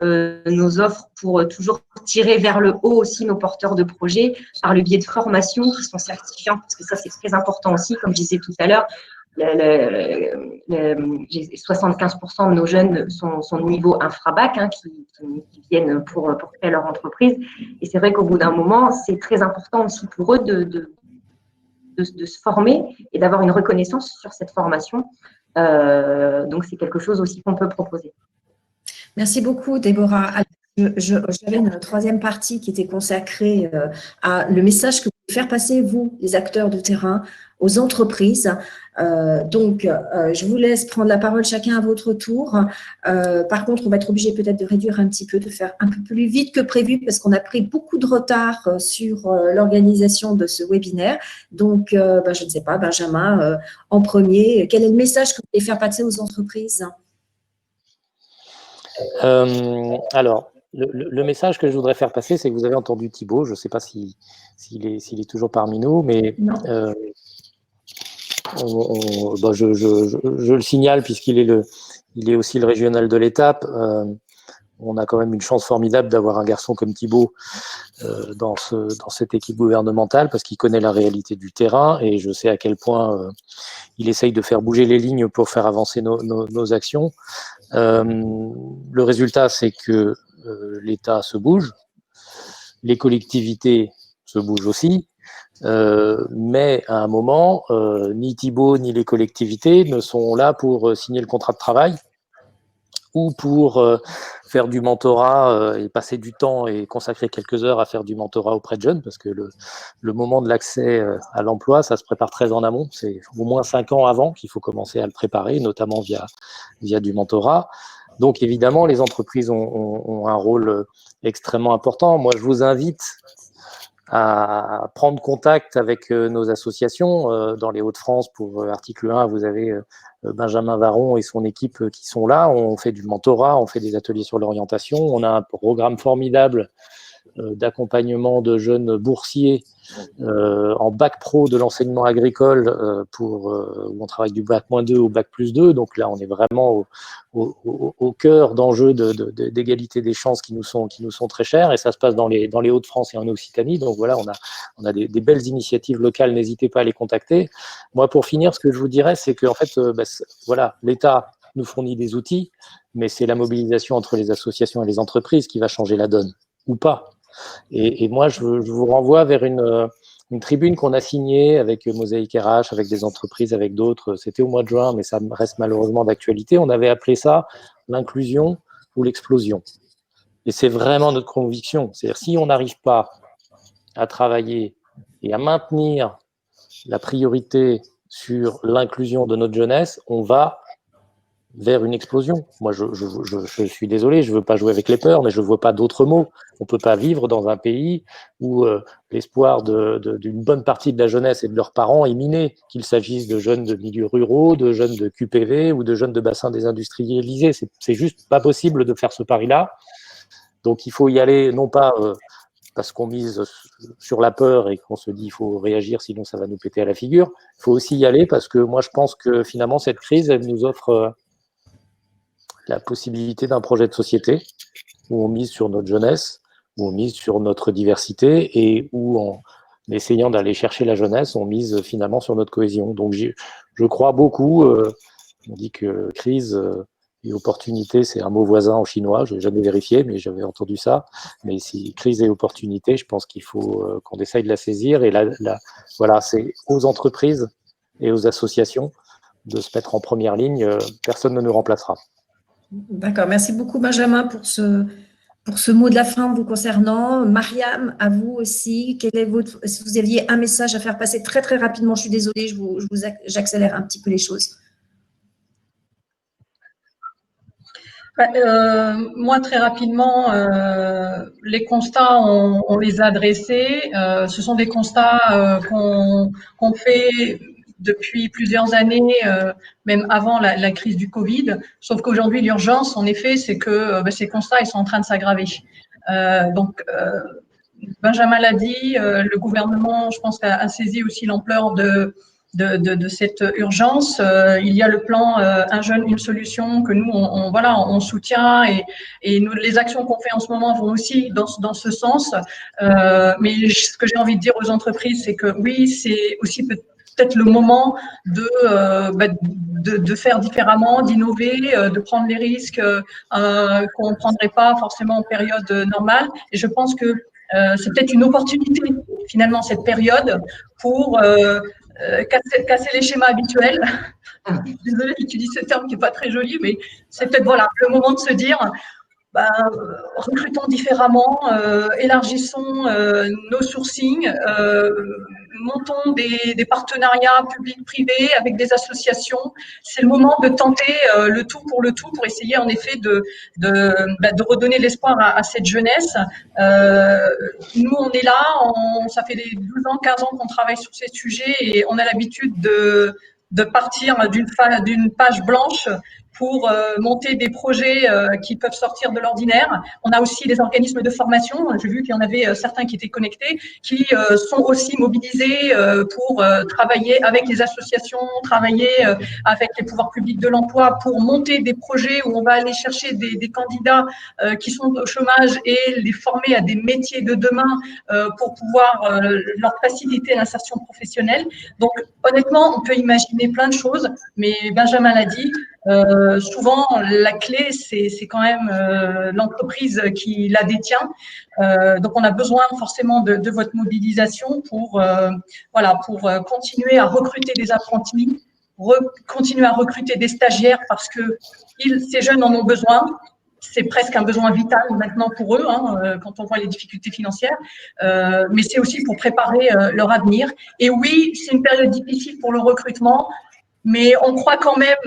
nos offres pour toujours tirer vers le haut aussi nos porteurs de projets par le biais de formations qui sont certifiantes, parce que ça, c'est très important aussi, comme je disais tout à l'heure. 75% de nos jeunes sont de niveau infra-bac, qui viennent pour créer leur entreprise. Et c'est vrai qu'au bout d'un moment, c'est très important aussi pour eux de se former et d'avoir une reconnaissance sur cette formation. Donc, c'est quelque chose aussi qu'on peut proposer. Merci beaucoup, Déborah. J'avais une troisième partie qui était consacrée à le message que vous pouvez faire passer, vous, les acteurs de terrain, aux entreprises. Je vous laisse prendre la parole chacun à votre tour. Par contre, on va être obligé peut-être de réduire un petit peu, de faire un peu plus vite que prévu parce qu'on a pris beaucoup de retard sur l'organisation de ce webinaire. Donc, je ne sais pas, Benjamin, en premier, quel est le message que vous voulez faire passer aux entreprises ? Alors, le message que je voudrais faire passer, c'est que vous avez entendu Thibaut. Je ne sais pas s'il est toujours parmi nous, mais je le signale puisqu'il est aussi le régional de l'étape. On a quand même une chance formidable d'avoir un garçon comme Thibaut dans cette équipe gouvernementale parce qu'il connaît la réalité du terrain et je sais à quel point il essaye de faire bouger les lignes pour faire avancer nos actions. Le résultat, c'est que l'État se bouge, les collectivités se bougent aussi, mais à un moment, ni Thibaut ni les collectivités ne sont là pour signer le contrat de travail ou pour faire du mentorat et passer du temps et consacrer quelques heures à faire du mentorat auprès de jeunes, parce que le moment de l'accès à l'emploi, ça se prépare très en amont. C'est au moins 5 ans avant qu'il faut commencer à le préparer, notamment via du mentorat. Donc, évidemment, les entreprises ont un rôle extrêmement important. Moi, je vous invite à prendre contact avec nos associations. Dans les Hauts-de-France, pour Article 1, vous avez Benjamin Varon et son équipe qui sont là. On fait du mentorat, on fait des ateliers sur l'orientation. On a un programme formidable d'accompagnement de jeunes boursiers en bac pro de l'enseignement agricole où on travaille du bac -2 au bac +2. Donc là, on est vraiment au cœur d'enjeux d'égalité des chances qui nous sont très chers, et ça se passe dans les Hauts-de-France et en Occitanie. Donc voilà, on a des belles initiatives locales, n'hésitez pas à les contacter. Moi, pour finir, ce que je vous dirais, c'est qu'en fait, voilà, l'État nous fournit des outils, mais c'est la mobilisation entre les associations et les entreprises qui va changer la donne, ou pas. Et moi, je vous renvoie vers une tribune qu'on a signée avec Mosaïque RH, avec des entreprises, avec d'autres. C'était au mois de juin, mais ça reste malheureusement d'actualité. On avait appelé ça l'inclusion ou l'explosion. Et c'est vraiment notre conviction. C'est-à-dire, si on n'arrive pas à travailler et à maintenir la priorité sur l'inclusion de notre jeunesse, on va vers une explosion. Moi, je suis désolé, je ne veux pas jouer avec les peurs, mais je ne vois pas d'autres mots. On ne peut pas vivre dans un pays où l'espoir d'une bonne partie de la jeunesse et de leurs parents est miné, qu'il s'agisse de jeunes de milieux ruraux, de jeunes de QPV ou de jeunes de bassins désindustrialisés. C'est juste pas possible de faire ce pari-là. Donc, il faut y aller, non pas parce qu'on mise sur la peur et qu'on se dit il faut réagir, sinon ça va nous péter à la figure. Il faut aussi y aller parce que moi, je pense que finalement, cette crise, elle nous offre la possibilité d'un projet de société où on mise sur notre jeunesse, où on mise sur notre diversité et où, en essayant d'aller chercher la jeunesse, on mise finalement sur notre cohésion. Donc, je crois beaucoup. On dit que crise et opportunité, c'est un mot voisin en chinois. Je n'ai jamais vérifié, mais j'avais entendu ça. Mais si crise et opportunité, je pense qu'il faut qu'on essaye de la saisir. Et voilà, c'est aux entreprises et aux associations de se mettre en première ligne. Personne ne nous remplacera. D'accord, merci beaucoup Benjamin pour ce mot de la fin vous concernant. Mariam, à vous aussi, si vous aviez un message à faire passer très très rapidement, je suis désolée, j'accélère un petit peu les choses. Moi, très rapidement, les constats, on les a dressés. Ce sont des constats qu'on fait depuis plusieurs années, même avant la crise du Covid. Sauf qu'aujourd'hui, l'urgence, en effet, c'est que ces constats, ils sont en train de s'aggraver. Donc, Benjamin l'a dit, le gouvernement, je pense, a saisi aussi l'ampleur de cette urgence. Il y a le plan Un jeune, une solution que nous, on soutient et nous, les actions qu'on fait en ce moment vont aussi dans ce sens. Mais ce que j'ai envie de dire aux entreprises, c'est que oui, c'est aussi peut-être le moment de faire différemment, d'innover, de prendre les risques qu'on ne prendrait pas forcément en période normale. Et je pense que c'est peut-être une opportunité, finalement, cette période pour casser les schémas habituels. Désolée, j'utilise ce terme qui n'est pas très joli, mais c'est peut-être le moment de se dire recrutons différemment, élargissons nos sourcings, montons des partenariats publics-privés avec des associations. C'est le moment de tenter le tout pour essayer en effet de redonner l'espoir à cette jeunesse. Nous, on est là, ça fait 12 ans, 15 ans qu'on travaille sur ces sujets et on a l'habitude de partir d'une page blanche pour monter des projets qui peuvent sortir de l'ordinaire. On a aussi des organismes de formation. J'ai vu qu'il y en avait certains qui étaient connectés, qui sont aussi mobilisés pour travailler avec les associations, travailler avec les pouvoirs publics de l'emploi pour monter des projets où on va aller chercher des candidats qui sont au chômage et les former à des métiers de demain pour pouvoir leur faciliter l'insertion professionnelle. Donc, honnêtement, on peut imaginer plein de choses, mais Benjamin l'a dit, souvent, la clé, c'est quand même l'entreprise qui la détient. Donc, on a besoin forcément de votre mobilisation pour continuer à recruter des apprentis, continuer à recruter des stagiaires parce que ces jeunes en ont besoin. C'est presque un besoin vital maintenant pour eux, quand on voit les difficultés financières, mais c'est aussi pour préparer leur avenir. Et oui, c'est une période difficile pour le recrutement. mais on croit quand même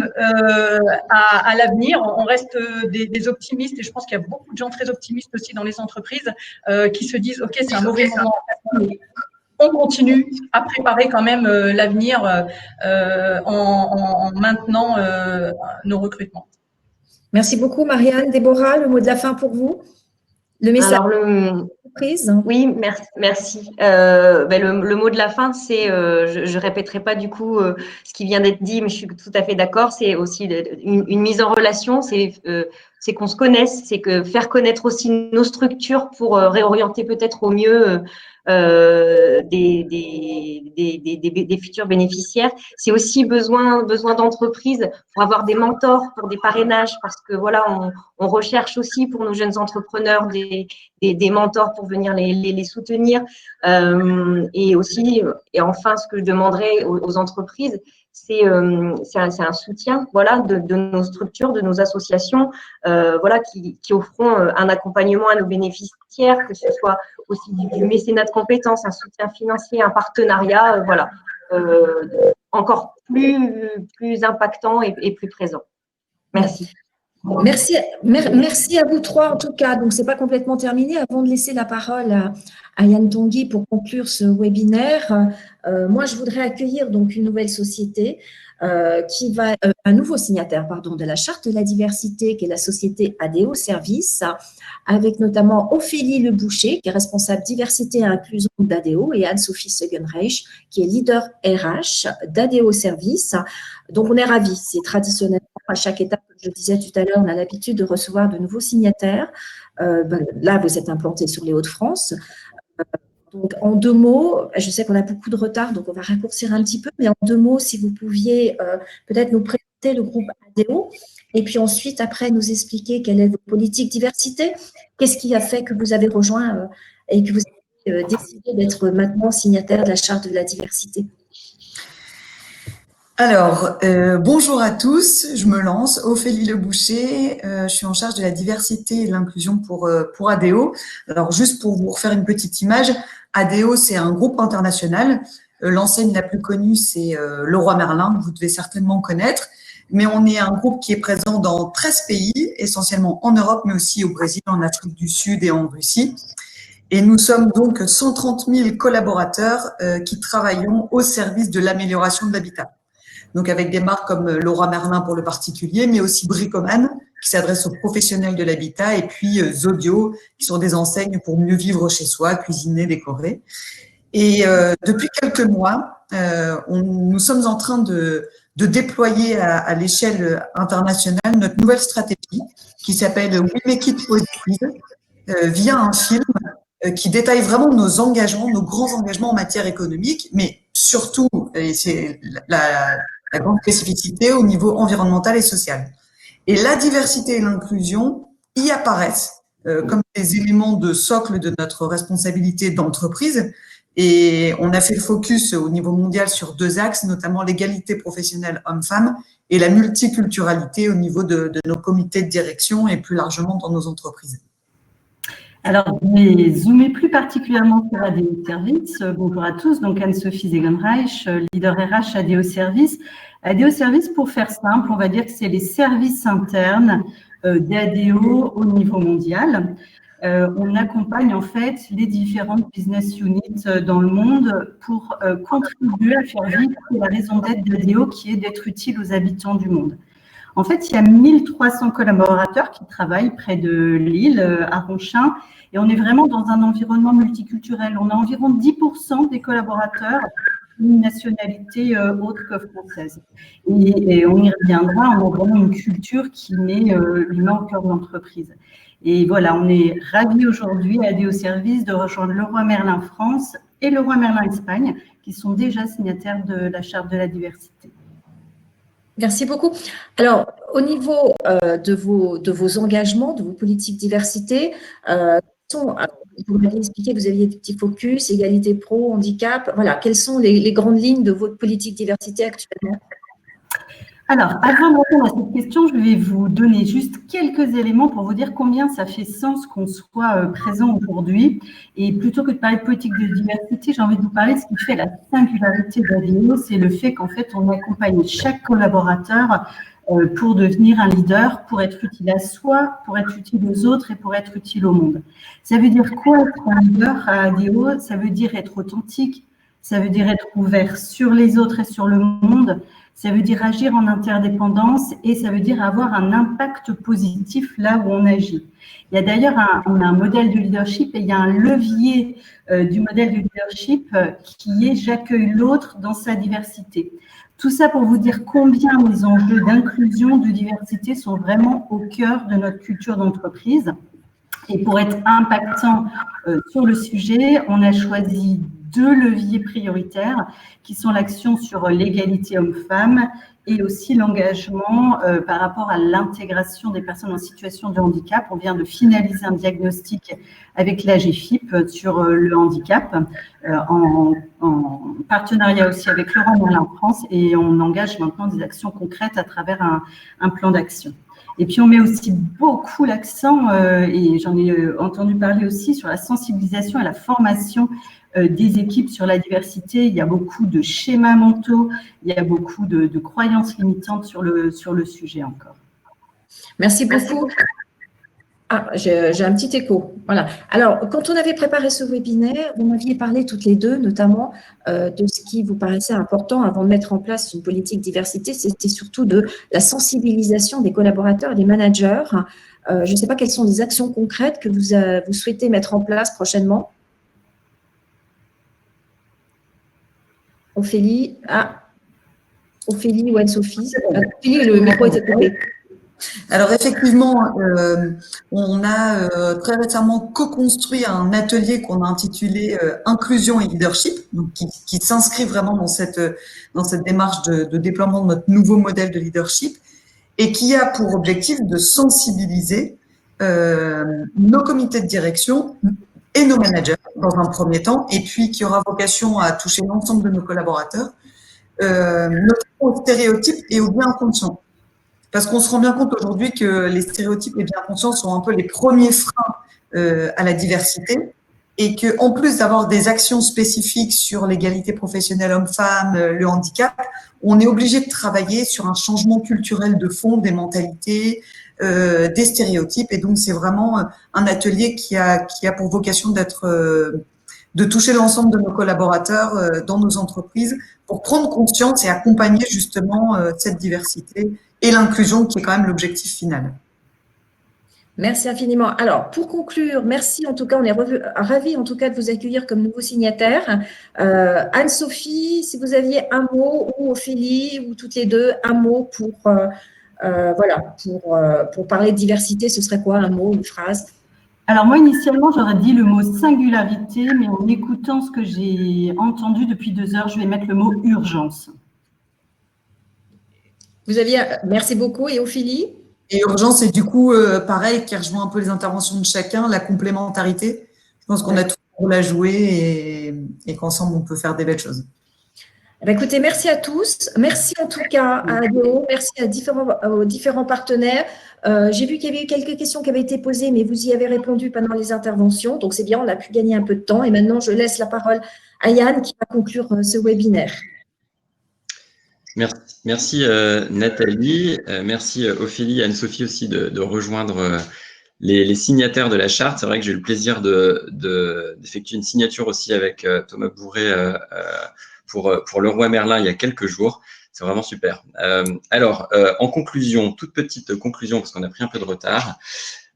à l'avenir. On reste des optimistes et je pense qu'il y a beaucoup de gens très optimistes aussi dans les entreprises qui se disent « Ok, c'est un mauvais moment, mais on continue à préparer quand même l'avenir en maintenant nos recrutements. » Merci beaucoup, Marianne. Déborah, le mot de la fin pour vous? Le message Alors, d'entreprise. oui, merci. Le mot de la fin, c'est, je répéterai pas du coup ce qui vient d'être dit, mais je suis tout à fait d'accord. C'est aussi une mise en relation, c'est qu'on se connaisse, c'est que faire connaître aussi nos structures pour réorienter peut-être au mieux des futurs bénéficiaires. C'est aussi besoin d'entreprises pour avoir des mentors, pour des parrainages, parce que voilà, on recherche aussi pour nos jeunes entrepreneurs des mentors pour venir les soutenir. Et aussi, et enfin, ce que je demanderais aux entreprises, c'est un soutien, voilà, de nos structures, de nos associations, voilà, qui offront un accompagnement à nos bénéficiaires, que ce soit aussi du mécénat de compétences, un soutien financier, un partenariat, voilà, encore plus impactant et plus présent. Merci. Merci à vous trois en tout cas. Donc, ce n'est pas complètement terminé. Avant de laisser la parole à Yan Tanguy pour conclure ce webinaire, moi, je voudrais accueillir donc une nouvelle société un nouveau signataire de la charte de la diversité, qui est la société ADO Service, avec notamment Ophélie Le Boucher, qui est responsable diversité et inclusion d'ADO, et Anne-Sophie Segenreich, qui est leader RH d'ADO Service. Donc, on est ravis. C'est traditionnellement à chaque étape, comme je le disais tout à l'heure, on a l'habitude de recevoir de nouveaux signataires. Là, vous êtes implanté sur les Hauts-de-France. Donc, en 2 mots, je sais qu'on a beaucoup de retard, donc on va raccourcir un petit peu, mais en 2 mots, si vous pouviez peut-être nous présenter le groupe ADO, et puis ensuite, après, nous expliquer quelle est votre politique diversité, qu'est-ce qui a fait que vous avez rejoint et que vous avez décidé d'être maintenant signataire de la charte de la diversité. Alors, bonjour à tous, je me lance, Ophélie Le Boucher, je suis en charge de la diversité et de l'inclusion pour ADO. Alors, juste pour vous refaire une petite image, ADO, c'est un groupe international. L'enseigne la plus connue, c'est Leroy Merlin, que vous devez certainement connaître. Mais on est un groupe qui est présent dans 13 pays, essentiellement en Europe, mais aussi au Brésil, en Afrique du Sud et en Russie. Et nous sommes donc 130 000 collaborateurs qui travaillons au service de l'amélioration de l'habitat. Donc avec des marques comme Leroy Merlin pour le particulier, mais aussi Bricoman, qui s'adresse aux professionnels de l'habitat, et puis Zodio, qui sont des enseignes pour mieux vivre chez soi, cuisiner, décorer. Et depuis quelques mois, nous sommes en train de déployer à l'échelle internationale notre nouvelle stratégie qui s'appelle We Make It Positive, via un film qui détaille vraiment nos engagements, nos grands engagements en matière économique, mais surtout, et c'est la grande spécificité au niveau environnemental et social. Et la diversité et l'inclusion y apparaissent comme des éléments de socle de notre responsabilité d'entreprise. Et on a fait le focus au niveau mondial sur 2 axes, notamment l'égalité professionnelle hommes-femmes et la multiculturalité au niveau de nos comités de direction et plus largement dans nos entreprises. Alors, je vais zoomer plus particulièrement sur ADO Service. Bonjour à tous, donc Anne-Sophie Segenreich, leader RH ADO Service. ADO Service, pour faire simple, on va dire que c'est les services internes d'ADO au niveau mondial. On accompagne en fait les différentes business units dans le monde pour contribuer à faire vivre la raison d'être d'ADO qui est d'être utile aux habitants du monde. En fait, il y a 1300 collaborateurs qui travaillent près de Lille, à Ronchin, et on est vraiment dans un environnement multiculturel. On a environ 10% des collaborateurs d'une nationalité autre que française. Et on y reviendra, on a vraiment une culture qui met l'humain au cœur de l'entreprise. Et voilà, on est ravis aujourd'hui à ADO Service de rejoindre Leroy Merlin France et Leroy Merlin Espagne, qui sont déjà signataires de la charte de la diversité. Merci beaucoup. Alors, au niveau de vos engagements, de vos politiques diversité, vous m'avez expliqué que vous aviez des petits focus, égalité pro, handicap. Voilà, quelles sont les grandes lignes de votre politique diversité actuellement? Alors, avant de répondre à cette question, je vais vous donner juste quelques éléments pour vous dire combien ça fait sens qu'on soit présent aujourd'hui. Et plutôt que de parler de politique de diversité, j'ai envie de vous parler de ce qui fait la singularité d'ADO, c'est le fait qu'en fait, on accompagne chaque collaborateur pour devenir un leader, pour être utile à soi, pour être utile aux autres et pour être utile au monde. Ça veut dire quoi être un leader à ADO? Ça veut dire être authentique, ça veut dire être ouvert sur les autres et sur le monde. Ça veut dire agir en interdépendance et ça veut dire avoir un impact positif là où on agit. Il y a d'ailleurs on a un modèle de leadership et il y a un levier du modèle de leadership qui est « j'accueille l'autre dans sa diversité ». Tout ça pour vous dire combien les enjeux d'inclusion, de diversité sont vraiment au cœur de notre culture d'entreprise. Et pour être impactant sur le sujet, on a choisi 2 leviers prioritaires qui sont l'action sur l'égalité homme-femme et aussi l'engagement par rapport à l'intégration des personnes en situation de handicap. On vient de finaliser un diagnostic avec l'AGFIP sur le handicap en partenariat aussi avec Laurent Merlin France et on engage maintenant des actions concrètes à travers un plan d'action. Et puis, on met aussi beaucoup l'accent, et j'en ai entendu parler aussi, sur la sensibilisation et la formation des équipes sur la diversité. Il y a beaucoup de schémas mentaux, il y a beaucoup de croyances limitantes sur le sujet encore. Merci beaucoup. Ah, j'ai un petit écho. Voilà. Alors, quand on avait préparé ce webinaire, vous m'aviez parlé toutes les deux, notamment de ce qui vous paraissait important avant de mettre en place une politique diversité, c'était surtout de la sensibilisation des collaborateurs et des managers. Je ne sais pas quelles sont les actions concrètes que vous souhaitez mettre en place prochainement. Ophélie, Ophélie ou Anne-Sophie. Ophélie, le micro était coupé. Alors effectivement, on a très récemment co-construit un atelier qu'on a intitulé Inclusion et Leadership, donc qui s'inscrit vraiment dans cette démarche de déploiement de notre nouveau modèle de leadership et qui a pour objectif de sensibiliser nos comités de direction et nos managers dans un premier temps, et puis qui aura vocation à toucher l'ensemble de nos collaborateurs, notamment aux stéréotypes et aux biens conscients. Parce qu'on se rend bien compte aujourd'hui que les stéréotypes et biens conscients sont un peu les premiers freins à la diversité et qu'en plus d'avoir des actions spécifiques sur l'égalité professionnelle homme-femme, le handicap, on est obligé de travailler sur un changement culturel de fond, des mentalités, des stéréotypes. Et donc, c'est vraiment un atelier qui a pour vocation de toucher l'ensemble de nos collaborateurs dans nos entreprises pour prendre conscience et accompagner justement cette diversité et l'inclusion qui est quand même l'objectif final. Merci infiniment. Alors, pour conclure, merci en tout cas, on est ravis en tout cas de vous accueillir comme nouveau signataire. Anne-Sophie, si vous aviez un mot, ou Ophélie, ou toutes les deux, un mot pour parler de diversité, ce serait quoi un mot, une phrase? Alors moi, initialement, j'aurais dit le mot singularité, mais en écoutant ce que j'ai entendu depuis 2 heures, je vais mettre le mot urgence. Merci beaucoup. Et Ophélie? Et urgence, c'est du coup, pareil, qui rejoint un peu les interventions de chacun, la complémentarité. Je pense qu'on a tout pour la jouer et qu'ensemble, on peut faire des belles choses. Écoutez, merci à tous. Merci en tout cas à ADO. Merci aux différents partenaires. J'ai vu qu'il y avait eu quelques questions qui avaient été posées, mais vous y avez répondu pendant les interventions. Donc, c'est bien, on a pu gagner un peu de temps. Et maintenant, je laisse la parole à Yann qui va conclure ce webinaire. Merci Nathalie, merci Ophélie et Anne-Sophie aussi de rejoindre les signataires de la charte. C'est vrai que j'ai eu le plaisir d'effectuer une signature aussi avec Thomas Bourré pour Leroy Merlin il y a quelques jours. C'est vraiment super. Alors, en conclusion, toute petite conclusion parce qu'on a pris un peu de retard.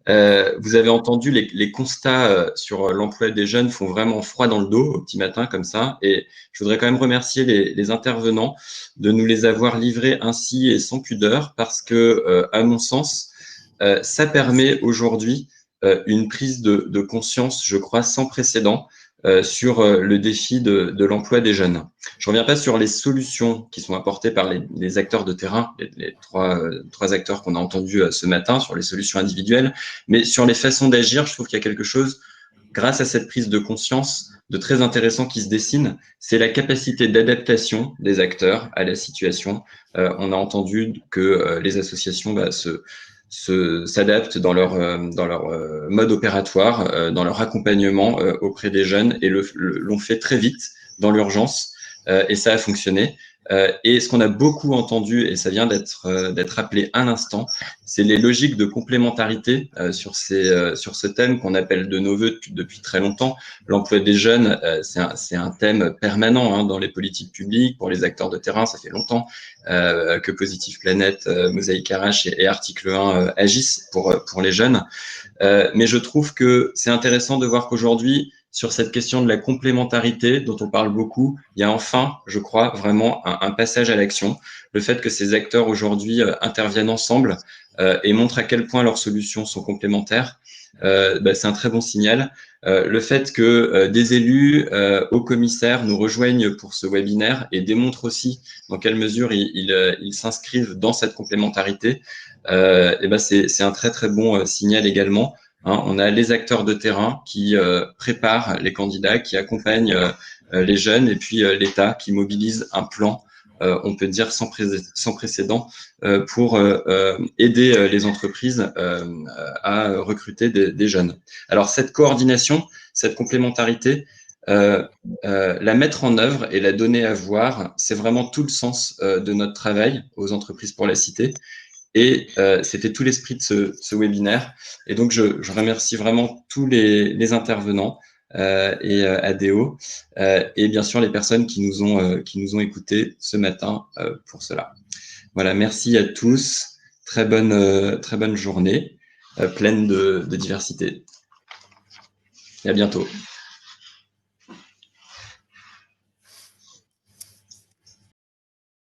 Vous avez entendu les constats sur l'emploi des jeunes font vraiment froid dans le dos au petit matin comme ça. Et je voudrais quand même remercier les intervenants de nous les avoir livrés ainsi et sans pudeur parce que, à mon sens, ça permet aujourd'hui une prise de conscience, je crois, sans précédent sur le défi de l'emploi des jeunes. Je ne reviens pas sur les solutions qui sont apportées par les acteurs de terrain, les trois acteurs qu'on a entendus ce matin, sur les solutions individuelles, mais sur les façons d'agir, je trouve qu'il y a quelque chose grâce à cette prise de conscience, de très intéressant qui se dessine, c'est la capacité d'adaptation des acteurs à la situation. On a entendu que les associations s'adaptent dans leur mode opératoire, dans leur accompagnement auprès des jeunes et l'ont fait très vite dans l'urgence et ça a fonctionné. Et ce qu'on a beaucoup entendu, et ça vient d'être rappelé à l'instant, c'est les logiques de complémentarité sur ce thème qu'on appelle de nos voeux depuis très longtemps. L'emploi des jeunes, c'est un thème permanent dans les politiques publiques, pour les acteurs de terrain. Ça fait longtemps que Positive Planète, Mosaïque RH et Article 1 agissent pour les jeunes. Mais je trouve que c'est intéressant de voir qu'aujourd'hui, sur cette question de la complémentarité dont on parle beaucoup, il y a enfin, je crois, vraiment un passage à l'action. Le fait que ces acteurs aujourd'hui interviennent ensemble et montrent à quel point leurs solutions sont complémentaires, c'est un très bon signal. Le fait que des élus hauts commissaires nous rejoignent pour ce webinaire et démontrent aussi dans quelle mesure ils s'inscrivent dans cette complémentarité, c'est un très très bon signal également. On a les acteurs de terrain qui préparent les candidats, qui accompagnent les jeunes, et puis l'État qui mobilise un plan, on peut dire sans précédent, pour aider les entreprises à recruter des jeunes. Alors cette coordination, cette complémentarité, la mettre en œuvre et la donner à voir, c'est vraiment tout le sens de notre travail aux entreprises pour la cité. Et c'était tout l'esprit de ce webinaire. Et donc, je remercie vraiment tous les intervenants et ADO et bien sûr les personnes qui nous ont écoutés ce matin pour cela. Voilà, merci à tous. Très bonne journée, pleine de diversité. Et à bientôt.